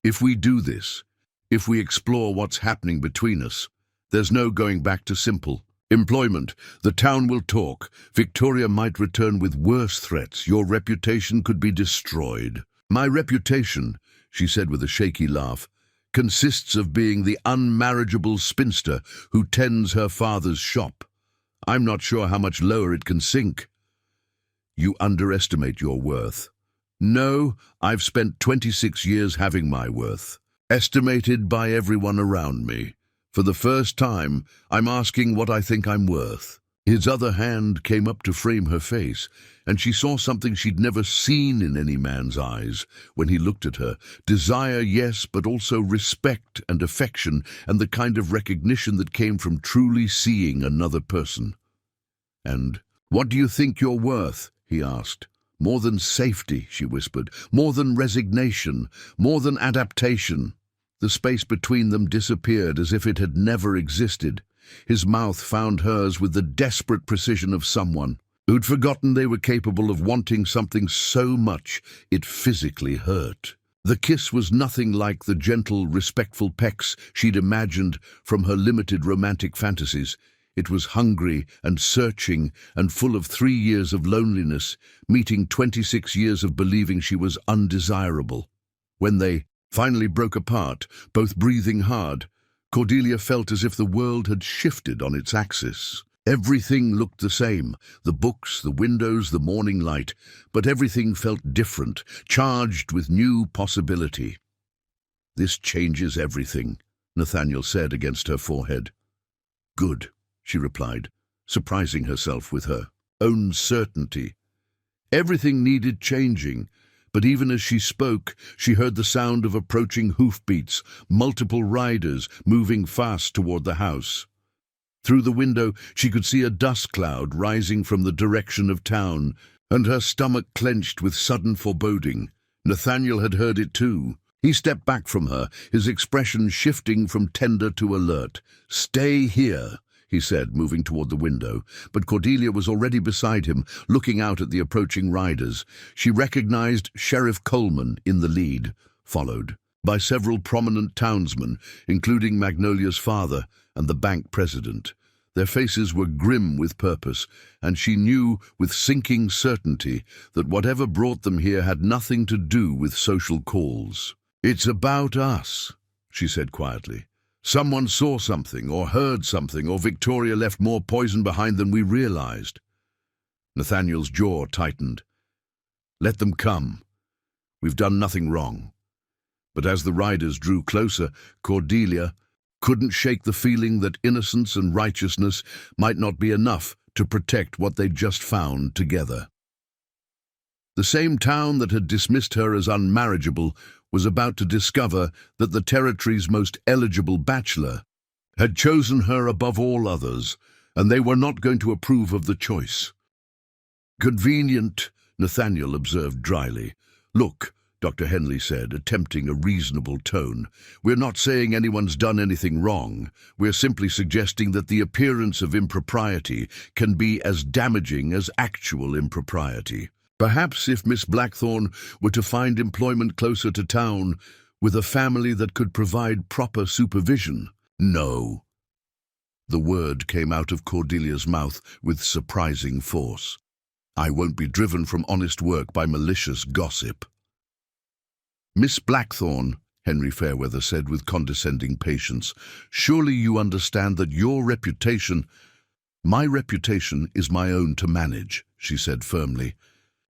"If we do this, if we explore what's happening between us, there's no going back to simple employment. The town will talk. Victoria might return with worse threats. Your reputation could be destroyed." "My reputation," she said with a shaky laugh, "consists of being the unmarriageable spinster who tends her father's shop. I'm not sure how much lower it can sink." "You underestimate your worth." "No, I've spent 26 years having my worth estimated by everyone around me. For the first time, I'm asking what I think I'm worth." His other hand came up to frame her face, and she saw something she'd never seen in any man's eyes when he looked at her. Desire, yes, but also respect and affection, and the kind of recognition that came from truly seeing another person. "And what do you think you're worth?" he asked. "More than safety," she whispered. "More than resignation. More than adaptation." The space between them disappeared as if it had never existed. His mouth found hers with the desperate precision of someone who'd forgotten they were capable of wanting something so much it physically hurt. The kiss was nothing like the gentle, respectful pecks she'd imagined from her limited romantic fantasies. It was hungry and searching and full of 3 years of loneliness, meeting 26 years of believing she was undesirable. When they finally broke apart, both breathing hard, Cordelia felt as if the world had shifted on its axis. Everything looked the same, the books, the windows, the morning light, but everything felt different, charged with new possibility. "This changes everything," Nathaniel said against her forehead. "Good," she replied, surprising herself with her own certainty. Everything needed changing, but even as she spoke, she heard the sound of approaching hoofbeats, multiple riders moving fast toward the house. Through the window, she could see a dust cloud rising from the direction of town, and her stomach clenched with sudden foreboding. Nathaniel had heard it too. He stepped back from her, his expression shifting from tender to alert. "Stay here," he said, moving toward the window, but Cordelia was already beside him, looking out at the approaching riders. She recognized Sheriff Coleman in the lead, followed by several prominent townsmen, including Magnolia's father and the bank president. Their faces were grim with purpose, and she knew with sinking certainty that whatever brought them here had nothing to do with social calls. "It's about us," she said quietly. "Someone saw something or heard something, or Victoria left more poison behind than we realized." Nathaniel's jaw tightened. "Let them come. We've done nothing wrong." But as the riders drew closer, Cordelia couldn't shake the feeling that innocence and righteousness might not be enough to protect what they'd just found together. The same town that had dismissed her as unmarriageable was about to discover that the territory's most eligible bachelor had chosen her above all others, and they were not going to approve of the choice. "Convenient," Nathaniel observed dryly. "Look," Dr. Henley said, attempting a reasonable tone, "we're not saying anyone's done anything wrong. We're simply suggesting that the appearance of impropriety can be as damaging as actual impropriety. Perhaps if Miss Blackthorne were to find employment closer to town, with a family that could provide proper supervision." "No." The word came out of Cordelia's mouth with surprising force. "I won't be driven from honest work by malicious gossip." "Miss Blackthorne," Henry Fairweather said with condescending patience, "surely you understand that your reputation—" "My reputation is my own to manage," she said firmly.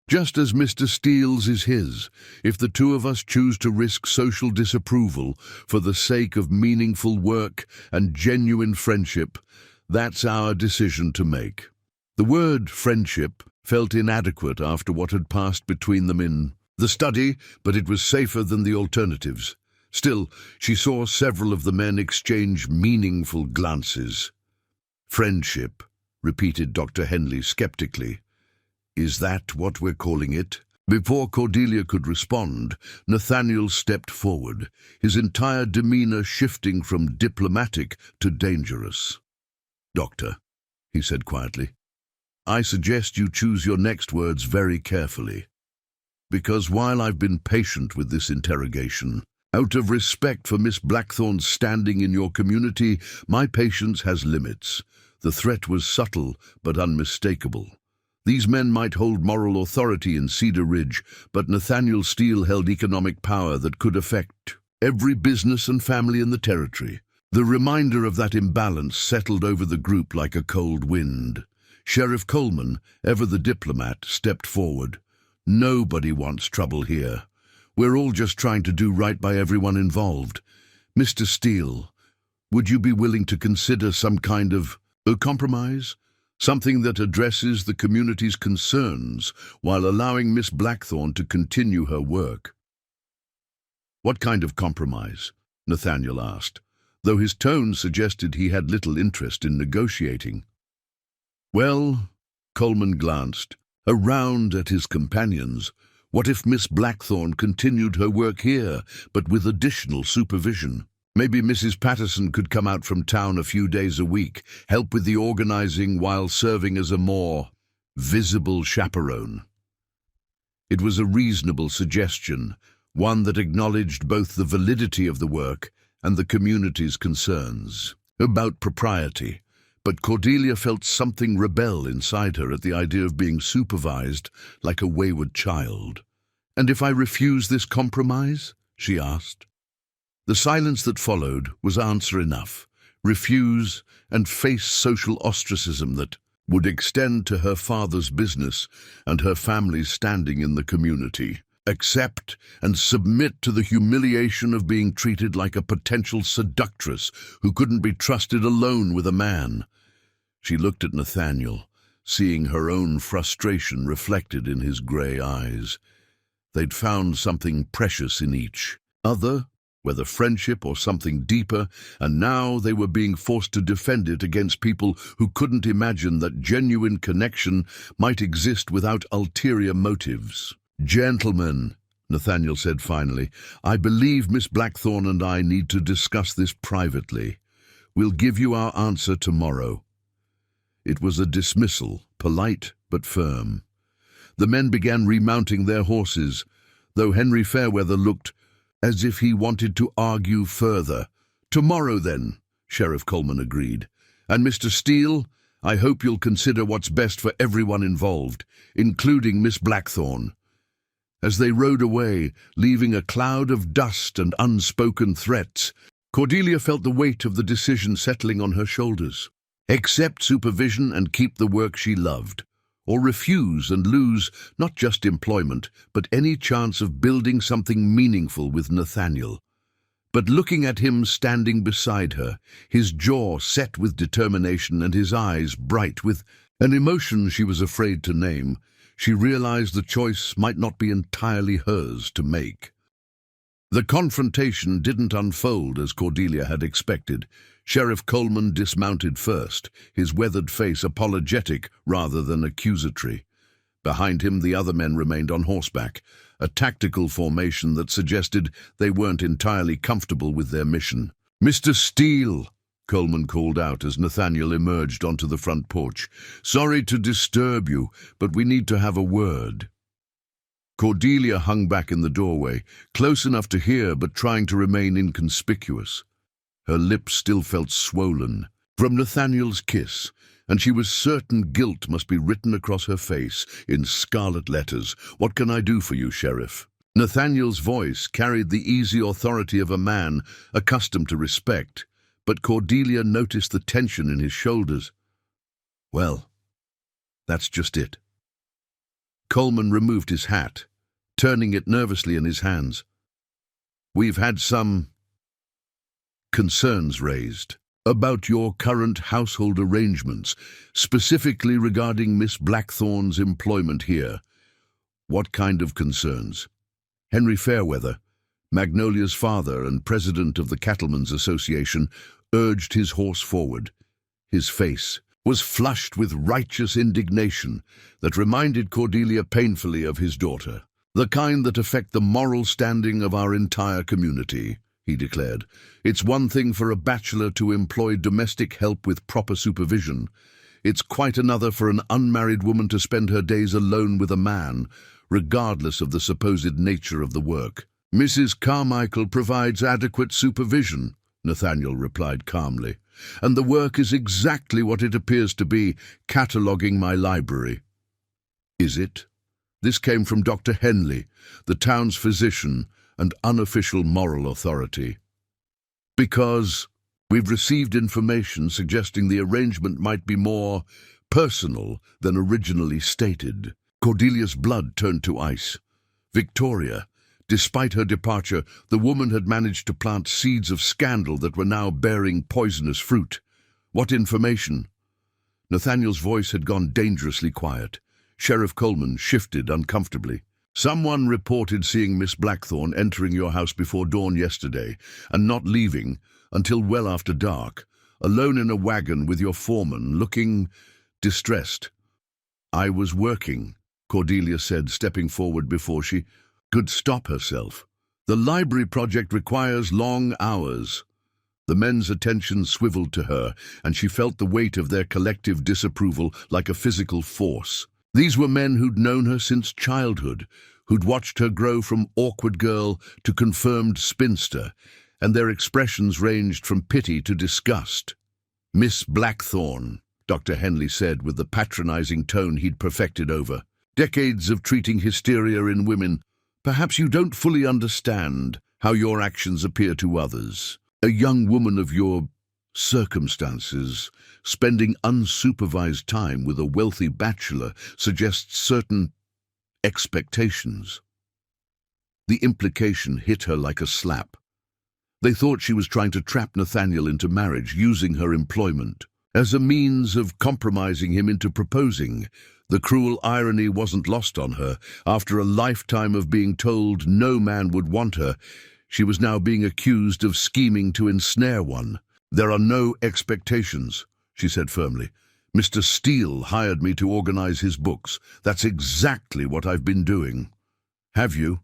"Just as Mr. Steele's is his. If the two of us choose to risk social disapproval for the sake of meaningful work and genuine friendship, that's our decision to make." The word friendship felt inadequate after what had passed between them in the study, but it was safer than the alternatives. Still, she saw several of the men exchange meaningful glances. "Friendship," repeated Dr. Henley skeptically. "Is that what we're calling it?" Before Cordelia could respond, Nathaniel stepped forward, his entire demeanor shifting from diplomatic to dangerous. "Doctor," he said quietly, "I suggest you choose your next words very carefully. Because while I've been patient with this interrogation, out of respect for Miss Blackthorne's standing in your community, my patience has limits. The threat was subtle but unmistakable. These men might hold moral authority in Cedar Ridge, but Nathaniel Steele held economic power that could affect every business and family in the territory. The reminder of that imbalance settled over the group like a cold wind. Sheriff Coleman, ever the diplomat, stepped forward. "Nobody wants trouble here. We're all just trying to do right by everyone involved. Mr. Steele, would you be willing to consider some kind of compromise? Something that addresses the community's concerns while allowing Miss Blackthorne to continue her work." "What kind of compromise?" Nathaniel asked, though his tone suggested he had little interest in negotiating. "Well," Coleman glanced around at his companions, "what if Miss Blackthorne continued her work here, but with additional supervision? Maybe Mrs. Patterson could come out from town a few days a week, help with the organizing while serving as a more visible chaperone." It was a reasonable suggestion, one that acknowledged both the validity of the work and the community's concerns about propriety. But Cordelia felt something rebel inside her at the idea of being supervised like a wayward child. "And if I refuse this compromise?" she asked. The silence that followed was answer enough. Refuse and face social ostracism that would extend to her father's business and her family's standing in the community. Accept and submit to the humiliation of being treated like a potential seductress who couldn't be trusted alone with a man. She looked at Nathaniel, seeing her own frustration reflected in his grey eyes. They'd found something precious in each other, whether friendship or something deeper, and now they were being forced to defend it against people who couldn't imagine that genuine connection might exist without ulterior motives. "Gentlemen," Nathaniel said finally, "I believe Miss Blackthorne and I need to discuss this privately. We'll give you our answer tomorrow." It was a dismissal, polite but firm. The men began remounting their horses, though Henry Fairweather looked as if he wanted to argue further. "Tomorrow, then," Sheriff Coleman agreed. "And Mr. Steele, I hope you'll consider what's best for everyone involved, including Miss Blackthorne." As they rode away, leaving a cloud of dust and unspoken threats, Cordelia felt the weight of the decision settling on her shoulders. Accept supervision and keep the work she loved, or refuse and lose not just employment, but any chance of building something meaningful with Nathaniel. But looking at him standing beside her, his jaw set with determination and his eyes bright with an emotion she was afraid to name, she realized the choice might not be entirely hers to make. The confrontation didn't unfold as Cordelia had expected. Sheriff Coleman dismounted first, his weathered face apologetic rather than accusatory. Behind him, the other men remained on horseback, a tactical formation that suggested they weren't entirely comfortable with their mission. "Mr. Steele," Coleman called out as Nathaniel emerged onto the front porch. "Sorry to disturb you, but we need to have a word." Cordelia hung back in the doorway, close enough to hear but trying to remain inconspicuous. Her lips still felt swollen from Nathaniel's kiss, and she was certain guilt must be written across her face in scarlet letters. "What can I do for you, Sheriff?" Nathaniel's voice carried the easy authority of a man accustomed to respect, but Cordelia noticed the tension in his shoulders. "Well, that's just it." Coleman removed his hat, turning it nervously in his hands. "We've had some concerns raised about your current household arrangements, specifically regarding Miss Blackthorne's employment here." "What kind of concerns?" Henry Fairweather, Magnolia's father and president of the Cattlemen's Association, urged his horse forward. His face was flushed with righteous indignation that reminded Cordelia painfully of his daughter. "The kind that affect the moral standing of our entire community," he declared. "It's one thing for a bachelor to employ domestic help with proper supervision. It's quite another for an unmarried woman to spend her days alone with a man, regardless of the supposed nature of the work." "Mrs. Carmichael provides adequate supervision," Nathaniel replied calmly, "and the work is exactly what it appears to be, cataloguing my library." "Is it?" This came from Dr. Henley, the town's physician and unofficial moral authority. "Because we've received information suggesting the arrangement might be more personal than originally stated." Cordelia's blood turned to ice. Victoria, despite her departure, the woman had managed to plant seeds of scandal that were now bearing poisonous fruit. "What information?" Nathaniel's voice had gone dangerously quiet. Sheriff Coleman shifted uncomfortably. "Someone reported seeing Miss Blackthorne entering your house before dawn yesterday and not leaving until well after dark, alone in a wagon with your foreman, looking distressed." "I was working," Cordelia said, stepping forward before she could stop herself. "The library project requires long hours." The men's attention swiveled to her, and she felt the weight of their collective disapproval like a physical force. These were men who'd known her since childhood, who'd watched her grow from awkward girl to confirmed spinster, and their expressions ranged from pity to disgust. "Miss Blackthorne," Dr. Henley said with the patronizing tone he'd perfected over. "Decades of treating hysteria in women. Perhaps you don't fully understand how your actions appear to others. A young woman of your circumstances spending unsupervised time with a wealthy bachelor suggests certain expectations." The implication hit her like a slap. They thought she was trying to trap Nathaniel into marriage, using her employment as a means of compromising him into proposing. The cruel irony wasn't lost on her. After a lifetime of being told no man would want her, she was now being accused of scheming to ensnare one. "There are no expectations," she said firmly. "Mr. Steele hired me to organize his books. That's exactly what I've been doing." "Have you?"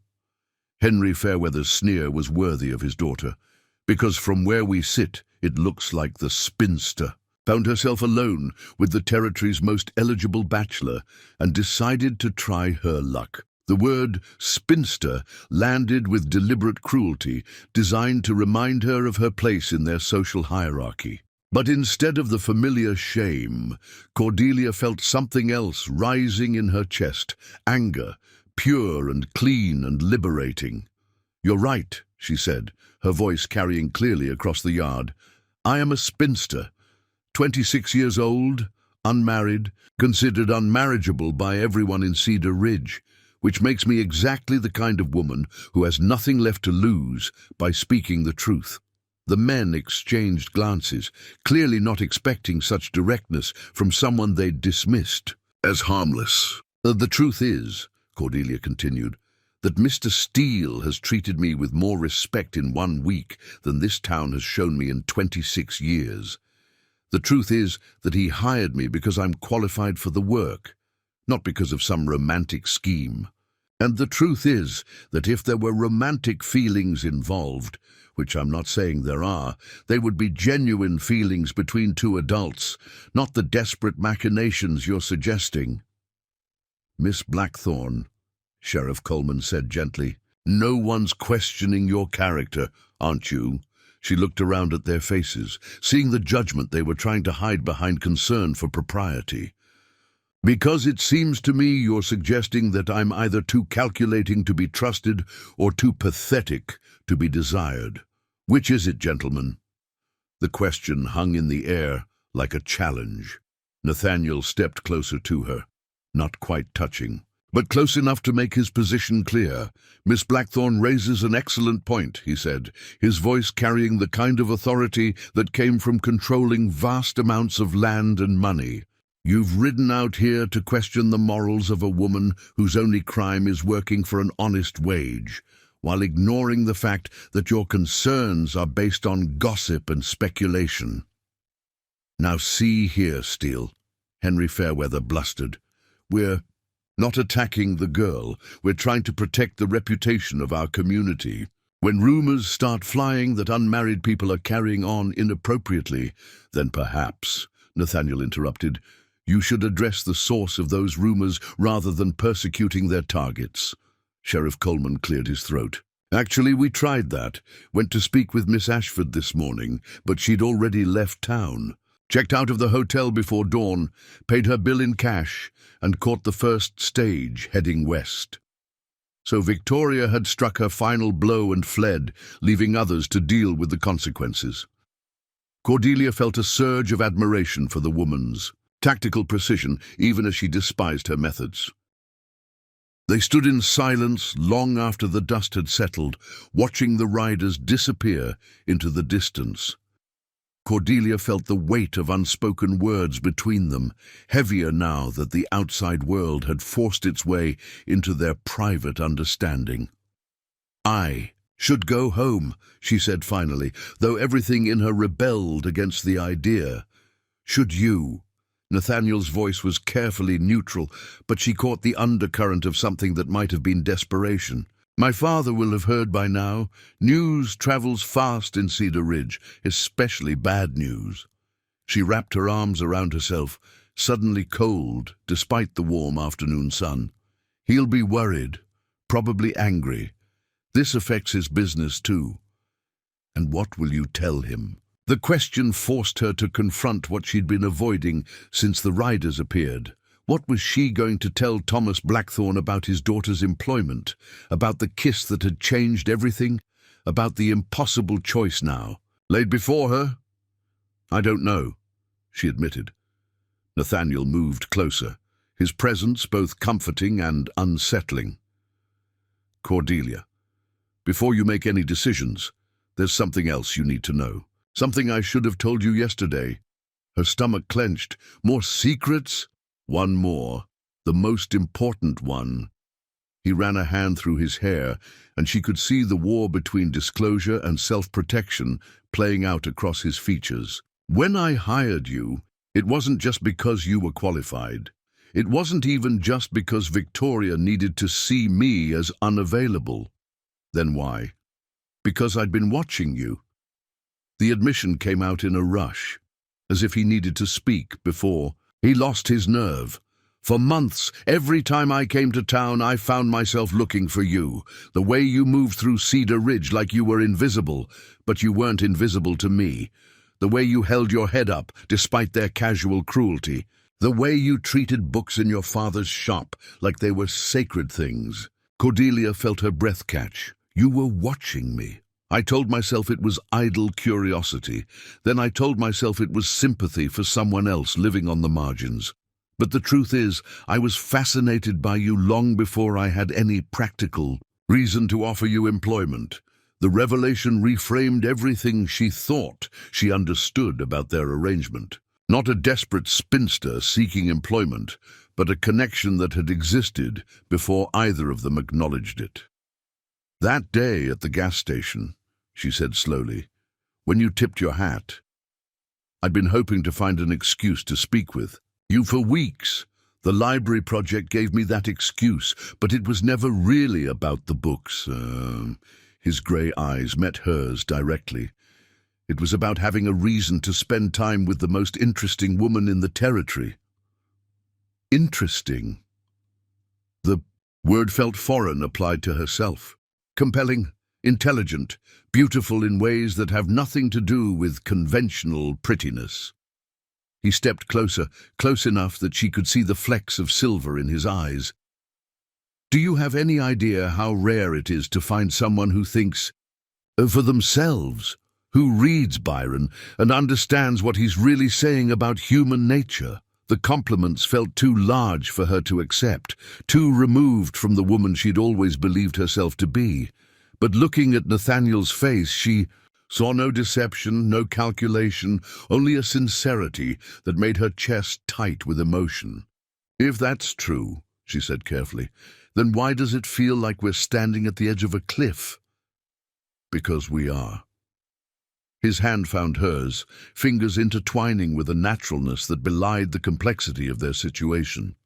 Henry Fairweather's sneer was worthy of his daughter. "Because from where we sit, it looks like the spinster." found herself alone with the territory's most eligible bachelor, and decided to try her luck. The word spinster landed with deliberate cruelty, designed to remind her of her place in their social hierarchy. But instead of the familiar shame, Cordelia felt something else rising in her chest, anger, pure and clean and liberating. "You're right," she said, her voice carrying clearly across the yard. "I am a spinster, 26 years old, unmarried, considered unmarriageable by everyone in Cedar Ridge, which makes me exactly the kind of woman who has nothing left to lose by speaking the truth." The men exchanged glances, clearly not expecting such directness from someone they'd dismissed as harmless. "The truth is," Cordelia continued, "that Mr. Steele has treated me with more respect in 1 week than this town has shown me in 26 years. The truth is that he hired me because I'm qualified for the work, not because of some romantic scheme. And the truth is that if there were romantic feelings involved, which I'm not saying there are, they would be genuine feelings between two adults, not the desperate machinations you're suggesting." "Miss Blackthorne," Sheriff Coleman said gently, "no one's questioning your character, aren't you?" She looked around at their faces, seeing the judgment they were trying to hide behind concern for propriety. "Because it seems to me you're suggesting that I'm either too calculating to be trusted or too pathetic to be desired. Which is it, gentlemen?" The question hung in the air like a challenge. Nathaniel stepped closer to her, not quite touching, but close enough to make his position clear. "Miss Blackthorne raises an excellent point," he said, his voice carrying the kind of authority that came from controlling vast amounts of land and money. "You've ridden out here to question the morals of a woman whose only crime is working for an honest wage, while ignoring the fact that your concerns are based on gossip and speculation." "Now see here, Steele," Henry Fairweather blustered. "We're not attacking the girl. We're trying to protect the reputation of our community. When rumors start flying that unmarried people are carrying on inappropriately, then perhaps," Nathaniel interrupted, "you should address the source of those rumors rather than persecuting their targets." Sheriff Coleman cleared his throat. "Actually, we tried that. Went to speak with Miss Ashford this morning, but she'd already left town. Checked out of the hotel before dawn, paid her bill in cash, and caught the first stage heading west. So Victoria had struck her final blow and fled, leaving others to deal with the consequences." Cordelia felt a surge of admiration for the woman's tactical precision, even as she despised her methods. They stood in silence long after the dust had settled, watching the riders disappear into the distance. Cordelia felt the weight of unspoken words between them, heavier now that the outside world had forced its way into their private understanding. "I should go home," she said finally, though everything in her rebelled against the idea. "Should you?" Nathaniel's voice was carefully neutral, but she caught the undercurrent of something that might have been desperation. "My father will have heard by now. News travels fast in Cedar Ridge, especially bad news." She wrapped her arms around herself, suddenly cold despite the warm afternoon sun. "He'll be worried, probably angry. This affects his business too. And what will you tell him?" The question forced her to confront what she'd been avoiding since the riders appeared. What was she going to tell Thomas Blackthorne about his daughter's employment, about the kiss that had changed everything, about the impossible choice now laid before her? "I don't know," she admitted. Nathaniel moved closer, his presence both comforting and unsettling. "Cordelia, before you make any decisions, there's something else you need to know. Something I should have told you yesterday." Her stomach clenched. "More secrets?" "One more. The most important one." He ran a hand through his hair, and she could see the war between disclosure and self-protection playing out across his features. "When I hired you, it wasn't just because you were qualified. It wasn't even just because Victoria needed to see me as unavailable." "Then why?" "Because I'd been watching you." The admission came out in a rush. as if he needed to speak before he lost his nerve. For months, every time I came to town, I found myself looking for you. The way you moved through Cedar Ridge like you were invisible, but you weren't invisible to me. The way you held your head up, despite their casual cruelty. The way you treated books in your father's shop like they were sacred things. Cordelia felt her breath catch. You were watching me. I told myself it was idle curiosity. Then I told myself it was sympathy for someone else living on the margins. But the truth is, I was fascinated by you long before I had any practical reason to offer you employment. The revelation reframed everything she thought she understood about their arrangement. Not a desperate spinster seeking employment, but a connection that had existed before either of them acknowledged it. That day at the gas station, she said slowly, when you tipped your hat, I'd been hoping to find an excuse to speak with you for weeks. The library project gave me that excuse, but it was never really about the books. His grey eyes met hers directly. It was about having a reason to spend time with the most interesting woman in the territory. Interesting. The word felt foreign applied to herself. Compelling, intelligent, beautiful in ways that have nothing to do with conventional prettiness. He stepped closer, close enough that she could see the flecks of silver in his eyes. Do you have any idea how rare it is to find someone who thinks for themselves, who reads Byron and understands what he's really saying about human nature? The compliments felt too large for her to accept, too removed from the woman she'd always believed herself to be. But looking at Nathaniel's face, she saw no deception, no calculation, only a sincerity that made her chest tight with emotion. If that's true, she said carefully, then why does it feel like we're standing at the edge of a cliff? Because we are. His hand found hers, fingers intertwining with a naturalness that belied the complexity of their situation.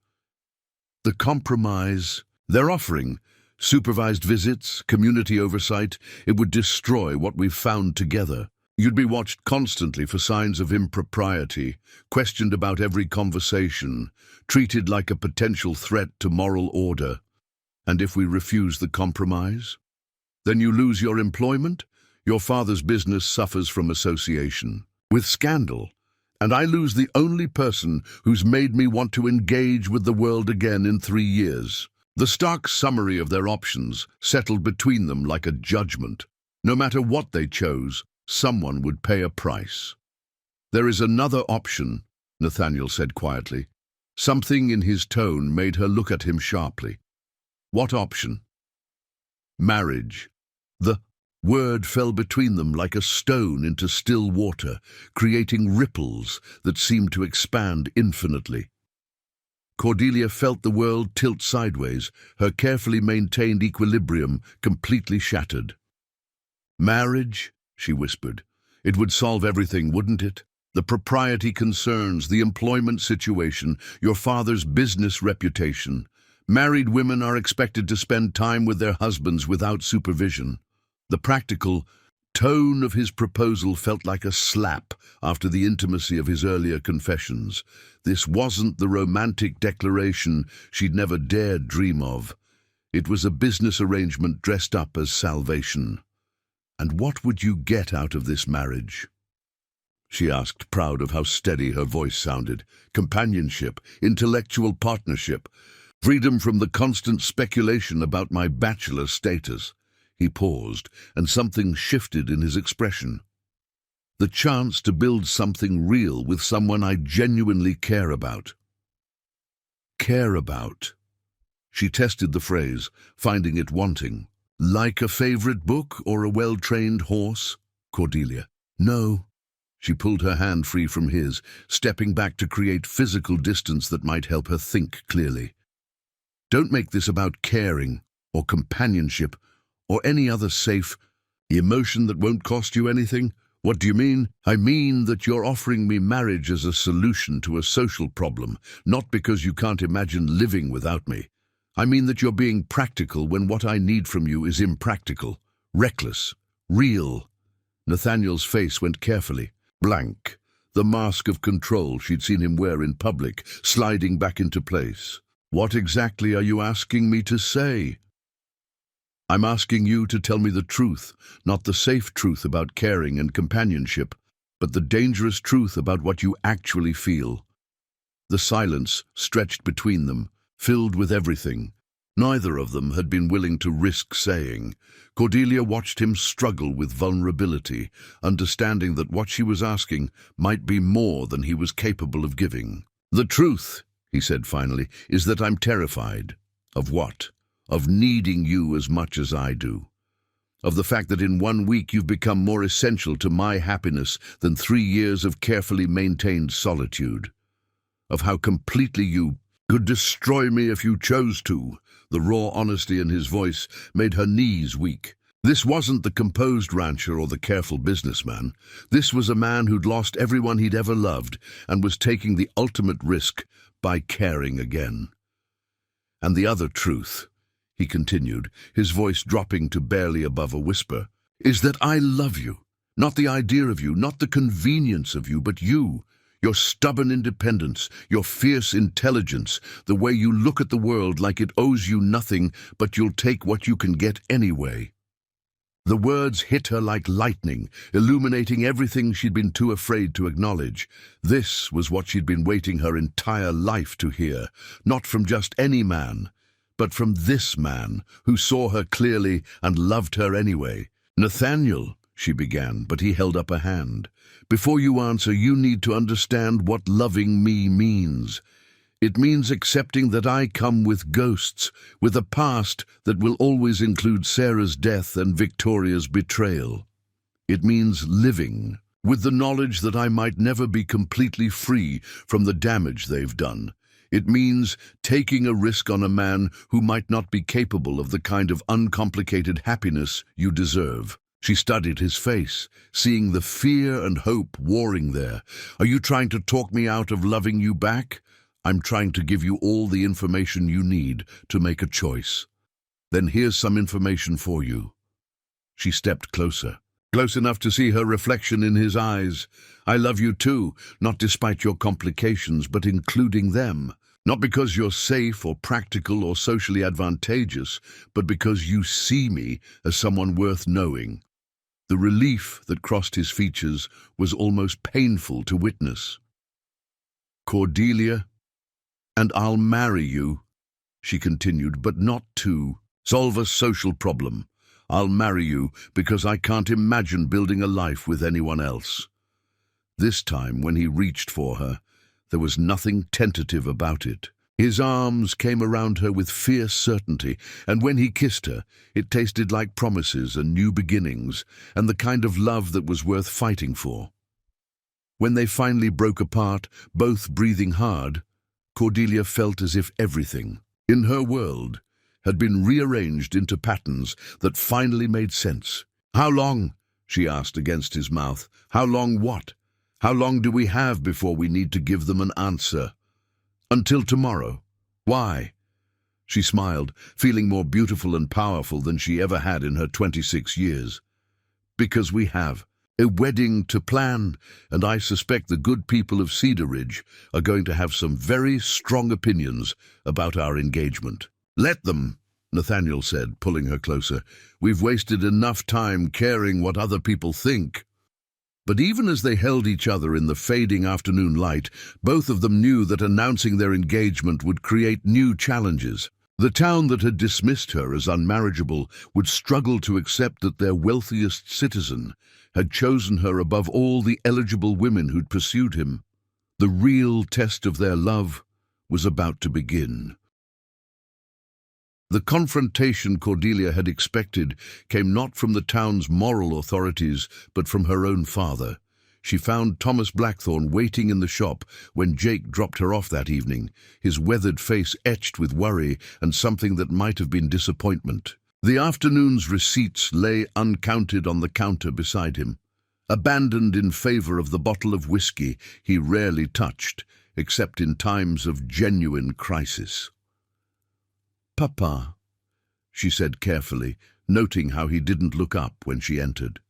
The compromise they're offering, supervised visits, community oversight, it would destroy what we've found together. You'd be watched constantly for signs of impropriety, questioned about every conversation, treated like a potential threat to moral order. And if we refuse the compromise? Then you lose your employment, your father's business suffers from association with scandal, and I lose the only person who's made me want to engage with the world again in 3 years. The stark summary of their options settled between them like a judgment. No matter what they chose, someone would pay a price. There is another option, Nathaniel said quietly. Something in his tone made her look at him sharply. What option? Marriage. The word fell between them like a stone into still water, creating ripples that seemed to expand infinitely. Cordelia felt the world tilt sideways, her carefully maintained equilibrium completely shattered. Marriage, she whispered. It would solve everything, wouldn't it? The propriety concerns, the employment situation, your father's business reputation. Married women are expected to spend time with their husbands without supervision. The practical tone of his proposal felt like a slap after the intimacy of his earlier confessions. This wasn't the romantic declaration she'd never dared dream of. It was a business arrangement dressed up as salvation. And what would you get out of this marriage? She asked, proud of how steady her voice sounded. Companionship, intellectual partnership, freedom from the constant speculation about my bachelor status. He paused, and something shifted in his expression. The chance to build something real with someone I genuinely care about. Care about. She tested the phrase, finding it wanting. Like a favorite book or a well-trained horse? Cordelia. No. She pulled her hand free from his, stepping back to create physical distance that might help her think clearly. Don't make this about caring or companionship or any other safe emotion that won't cost you anything. What do you mean? I mean that you're offering me marriage as a solution to a social problem, not because you can't imagine living without me. I mean that you're being practical when what I need from you is impractical, reckless, real. Nathaniel's face went carefully blank. the mask of control she'd seen him wear in public, sliding back into place. "What exactly are you asking me to say?" "I'm asking you to tell me the truth, not the safe truth about caring and companionship, but the dangerous truth about what you actually feel." The silence stretched between them, filled with everything. Neither of them had been willing to risk saying. Cordelia watched him struggle with vulnerability, understanding that what she was asking might be more than he was capable of giving. "The truth," he said finally, "is that I'm terrified." "Of what?" "Of needing you as much as I do. Of the fact that in 1 week you've become more essential to my happiness than 3 years of carefully maintained solitude. Of how completely you could destroy me if you chose to." The raw honesty in his voice made her knees weak. This wasn't the composed rancher or the careful businessman. This was a man who'd lost everyone he'd ever loved and was taking the ultimate risk by caring again. "And the other truth," he continued, his voice dropping to barely above a whisper, "is that I love you. Not the idea of you, not the convenience of you, but you. Your stubborn independence, your fierce intelligence, the way you look at the world like it owes you nothing, but you'll take what you can get anyway." The words hit her like lightning, illuminating everything she'd been too afraid to acknowledge. This was what she'd been waiting her entire life to hear, not from just any man, but from this man who saw her clearly and loved her anyway. "Nathaniel," she began, but he held up a hand. "Before you answer, you need to understand what loving me means. It means accepting that I come with ghosts, with a past that will always include Sarah's death and Victoria's betrayal. It means living with the knowledge that I might never be completely free from the damage they've done. It means taking a risk on a man who might not be capable of the kind of uncomplicated happiness you deserve." She studied his face, seeing the fear and hope warring there. "Are you trying to talk me out of loving you back? I'm trying to give you all the information you need to make a choice. Then here's some information for you." She stepped closer, close enough to see her reflection in his eyes. "I love you too, not despite your complications, but including them. Not because you're safe or practical or socially advantageous, but because you see me as someone worth knowing." The relief that crossed his features was almost painful to witness. "Cordelia, and I'll marry you," she continued, "but not to solve a social problem. I'll marry you because I can't imagine building a life with anyone else." This time, when he reached for her, there was nothing tentative about it. His arms came around her with fierce certainty, and when he kissed her, it tasted like promises and new beginnings, and the kind of love that was worth fighting for. When they finally broke apart, both breathing hard, Cordelia felt as if everything, in her world, had been rearranged into patterns that finally made sense. "How long?" she asked against his mouth. "How long what? How long do we have before we need to give them an answer?" "Until tomorrow." "Why?" She smiled, feeling more beautiful and powerful than she ever had in her 26 years. "Because we have a wedding to plan, and I suspect the good people of Cedar Ridge are going to have some very strong opinions about our engagement." "Let them," Nathaniel said, pulling her closer. "We've wasted enough time caring what other people think." But even as they held each other in the fading afternoon light, both of them knew that announcing their engagement would create new challenges. The town that had dismissed her as unmarriageable would struggle to accept that their wealthiest citizen had chosen her above all the eligible women who'd pursued him. The real test of their love was about to begin. The confrontation Cordelia had expected came not from the town's moral authorities, but from her own father. She found Thomas Blackthorne waiting in the shop when Jake dropped her off that evening, his weathered face etched with worry and something that might have been disappointment. The afternoon's receipts lay uncounted on the counter beside him, abandoned in favor of the bottle of whiskey he rarely touched, except in times of genuine crisis. "Papa," she said carefully, noting how he didn't look up when she entered.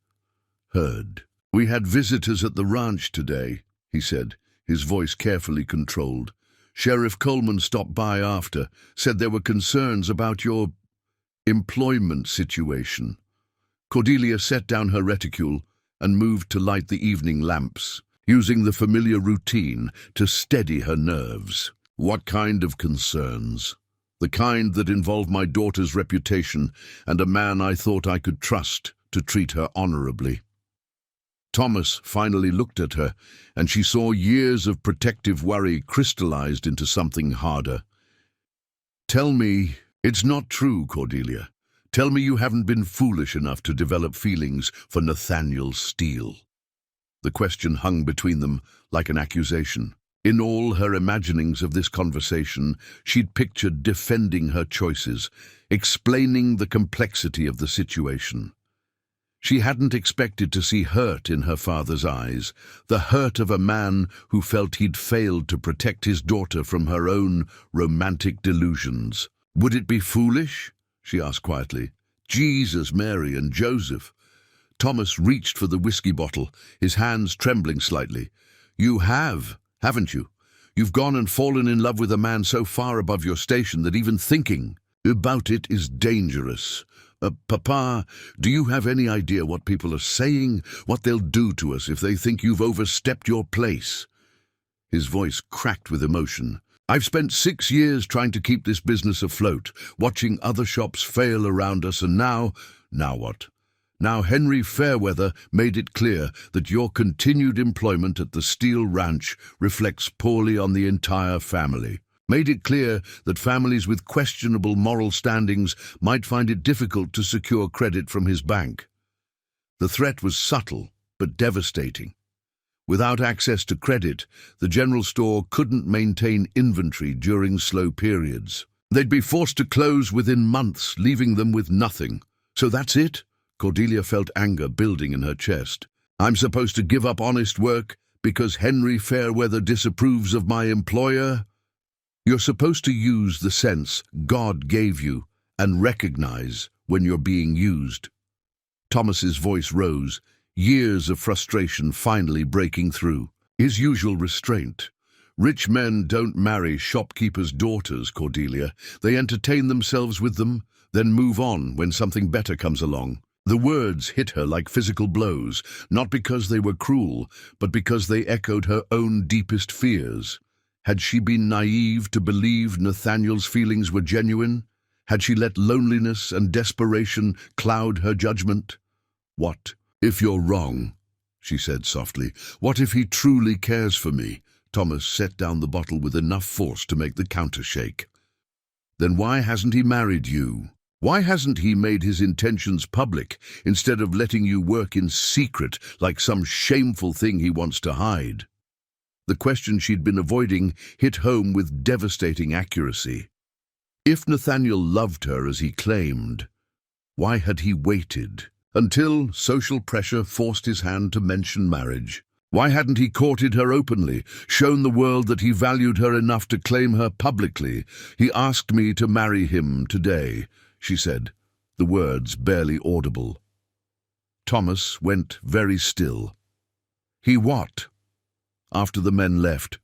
"Heard. We had visitors at the ranch today." he said, his voice carefully controlled. "Sheriff Coleman stopped by after, said there were concerns about your employment situation." Cordelia set down her reticule and moved to light the evening lamps, using the familiar routine to steady her nerves. "What kind of concerns?" "The kind that involved my daughter's reputation and a man I thought I could trust to treat her honorably." Thomas finally looked at her, and she saw years of protective worry crystallized into something harder. "Tell me it's not true, Cordelia. Tell me you haven't been foolish enough to develop feelings for Nathaniel Steele." The question hung between them like an accusation. In all her imaginings of this conversation, she'd pictured defending her choices, explaining the complexity of the situation. She hadn't expected to see hurt in her father's eyes, the hurt of a man who felt he'd failed to protect his daughter from her own romantic delusions. "Would it be foolish?" she asked quietly. "Jesus, Mary, and Joseph." Thomas reached for the whiskey bottle, his hands trembling slightly. "You have, haven't you? You've gone and fallen in love with a man so far above your station that even thinking about it is dangerous. Papa, do you have any idea what people are saying, what they'll do to us if they think you've overstepped your place?" His voice cracked with emotion. "I've spent 6 years trying to keep this business afloat, watching other shops fail around us, and now what? Now Henry Fairweather made it clear that your continued employment at the Steele Ranch reflects poorly on the entire family. Made it clear that families with questionable moral standings might find it difficult to secure credit from his bank." The threat was subtle but devastating. Without access to credit, the general store couldn't maintain inventory during slow periods. They'd be forced to close within months, leaving them with nothing. "So that's it?" Cordelia felt anger building in her chest. "I'm supposed to give up honest work because Henry Fairweather disapproves of my employer?" "You're supposed to use the sense God gave you and recognize when you're being used." Thomas's voice rose, years of frustration finally breaking through. His usual restraint. "Rich men don't marry shopkeepers' daughters, Cordelia. They entertain themselves with them, then move on when something better comes along." The words hit her like physical blows, not because they were cruel, but because they echoed her own deepest fears. Had she been naive to believe Nathaniel's feelings were genuine? Had she let loneliness and desperation cloud her judgment? "What if you're wrong?" she said softly. "What if he truly cares for me?" Thomas set down the bottle with enough force to make the counter shake. "Then why hasn't he married you? Why hasn't he made his intentions public instead of letting you work in secret like some shameful thing he wants to hide?" The question she'd been avoiding hit home with devastating accuracy. If Nathaniel loved her as he claimed, why had he waited until social pressure forced his hand to mention marriage? Why hadn't he courted her openly, shown the world that he valued her enough to claim her publicly? "He asked me to marry him today," she said, the words barely audible. Thomas went very still. "He what?" After the men left.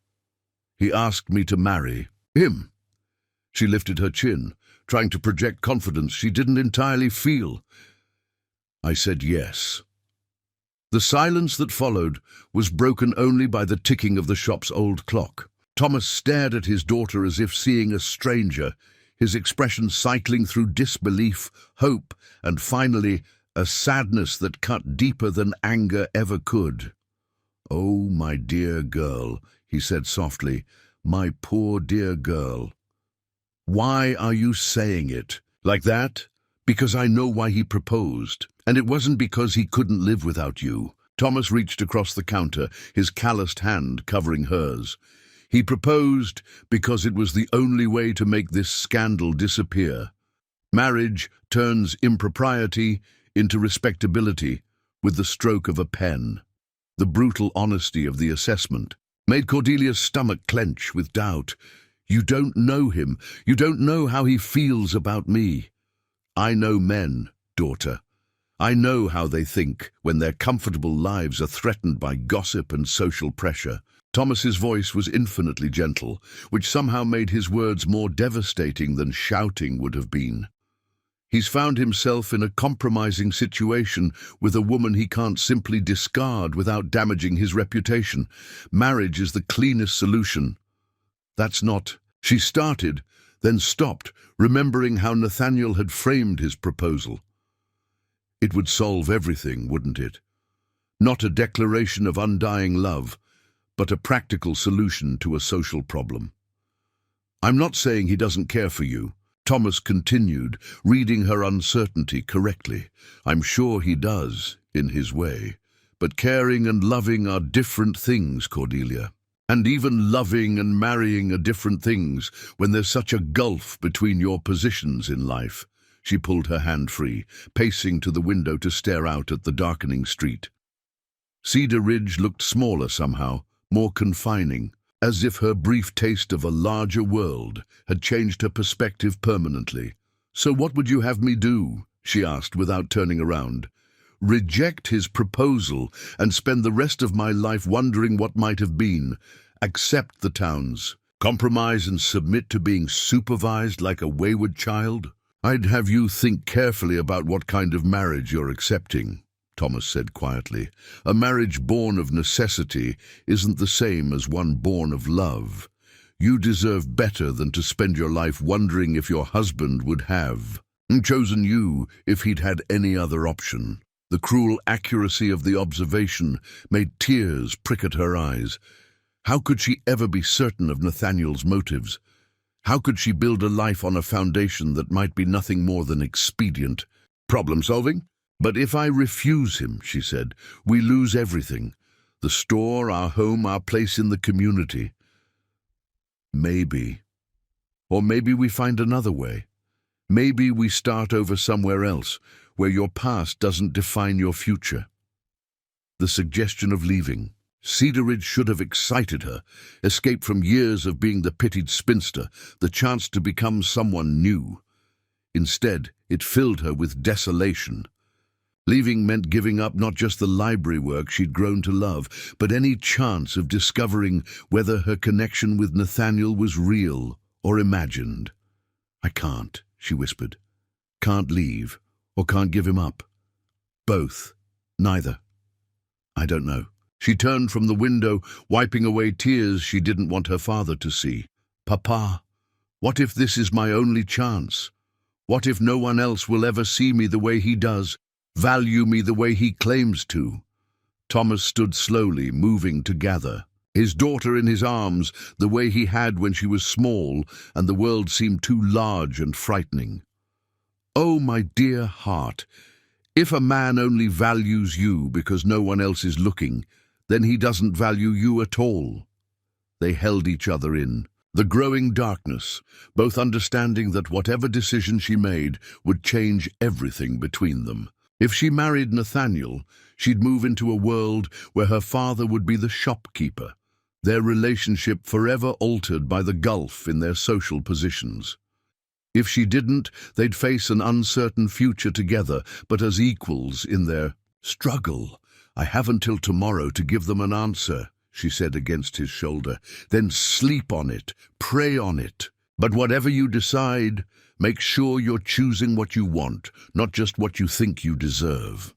"He asked me to marry him." She lifted her chin, trying to project confidence she didn't entirely feel. "I said yes." The silence that followed was broken only by the ticking of the shop's old clock. Thomas stared at his daughter as if seeing a stranger, his expression cycling through disbelief, hope, and finally a sadness that cut deeper than anger ever could. "Oh, my dear girl," he said softly, "my poor dear girl. Why are you saying it like that?" "Because I know why he proposed, and it wasn't because he couldn't live without you." Thomas reached across the counter, his calloused hand covering hers. "He proposed because it was the only way to make this scandal disappear. Marriage turns impropriety into respectability with the stroke of a pen." The brutal honesty of the assessment made Cordelia's stomach clench with doubt. "You don't know him. You don't know how he feels about me." "I know men, daughter. I know how they think when their comfortable lives are threatened by gossip and social pressure. Thomas's voice was infinitely gentle, which somehow made his words more devastating than shouting would have been. He's found himself in a compromising situation with a woman he can't simply discard without damaging his reputation. Marriage is the cleanest solution. That's not... She started, then stopped, remembering how Nathaniel had framed his proposal. It would solve everything, wouldn't it? Not a declaration of undying love, but a practical solution to a social problem. I'm not saying he doesn't care for you, Thomas continued, reading her uncertainty correctly. I'm sure he does, in his way. But caring and loving are different things, Cordelia. And even loving and marrying are different things when there's such a gulf between your positions in life. She pulled her hand free, pacing to the window to stare out at the darkening street. Cedar Ridge looked smaller somehow, more confining, as if her brief taste of a larger world had changed her perspective permanently. So what would you have me do? She asked without turning around. Reject his proposal and spend the rest of my life wondering what might have been. Accept the Towns. Compromise and submit to being supervised like a wayward child? I'd have you think carefully about what kind of marriage you're accepting, Thomas said quietly. A marriage born of necessity isn't the same as one born of love. You deserve better than to spend your life wondering if your husband would have chosen you if he'd had any other option. The cruel accuracy of the observation made tears prick at her eyes. How could she ever be certain of Nathaniel's motives? How could she build a life on a foundation that might be nothing more than expedient? Problem-solving? But if I refuse him, she said, we lose everything. The store, our home, our place in the community. Maybe. Or maybe we find another way. Maybe we start over somewhere else, where your past doesn't define your future. The suggestion of leaving. Cedar Ridge should have excited her. Escape from years of being the pitied spinster, the chance to become someone new. Instead, it filled her with desolation. Leaving meant giving up not just the library work she'd grown to love, but any chance of discovering whether her connection with Nathaniel was real or imagined. I can't, she whispered. Can't leave, or can't give him up. Both. Neither. I don't know. She turned from the window, wiping away tears she didn't want her father to see. Papa, what if this is my only chance? What if no one else will ever see me the way he does? Value me the way he claims to? Thomas stood slowly, moving to gather. His daughter in his arms, the way he had when she was small, and the world seemed too large and frightening. Oh, my dear heart, if a man only values you because no one else is looking, then he doesn't value you at all. They held each other in the growing darkness, both understanding that whatever decision she made would change everything between them. If she married Nathaniel, she'd move into a world where her father would be the shopkeeper, their relationship forever altered by the gulf in their social positions. If she didn't, they'd face an uncertain future together, but as equals in their struggle. I have until tomorrow to give them an answer, she said against his shoulder. Then sleep on it, pray on it. But whatever you decide, make sure you're choosing what you want, not just what you think you deserve.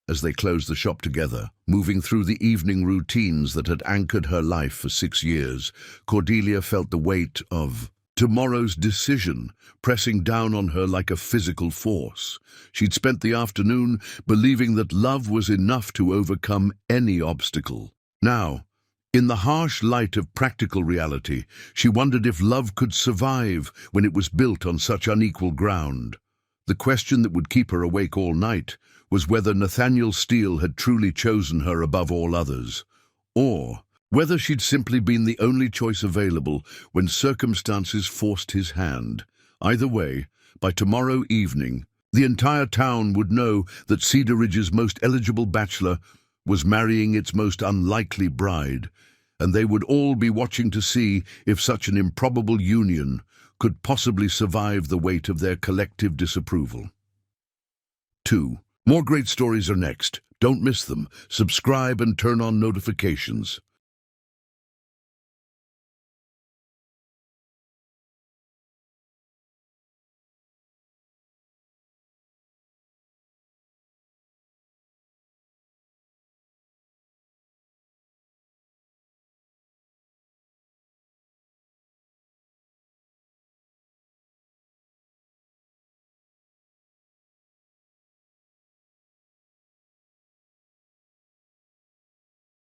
As they closed the shop together, moving through the evening routines that had anchored her life for 6 years, Cordelia felt the weight of tomorrow's decision pressing down on her like a physical force. She'd spent the afternoon believing that love was enough to overcome any obstacle. Now, in the harsh light of practical reality, she wondered if love could survive when it was built on such unequal ground. The question that would keep her awake all night was whether Nathaniel Steele had truly chosen her above all others, or whether she'd simply been the only choice available when circumstances forced his hand. Either way, by tomorrow evening, the entire town would know that Cedar Ridge's most eligible bachelor was marrying its most unlikely bride, and they would all be watching to see if such an improbable union could possibly survive the weight of their collective disapproval. 2. More great stories are next. Don't miss them. Subscribe and turn on notifications.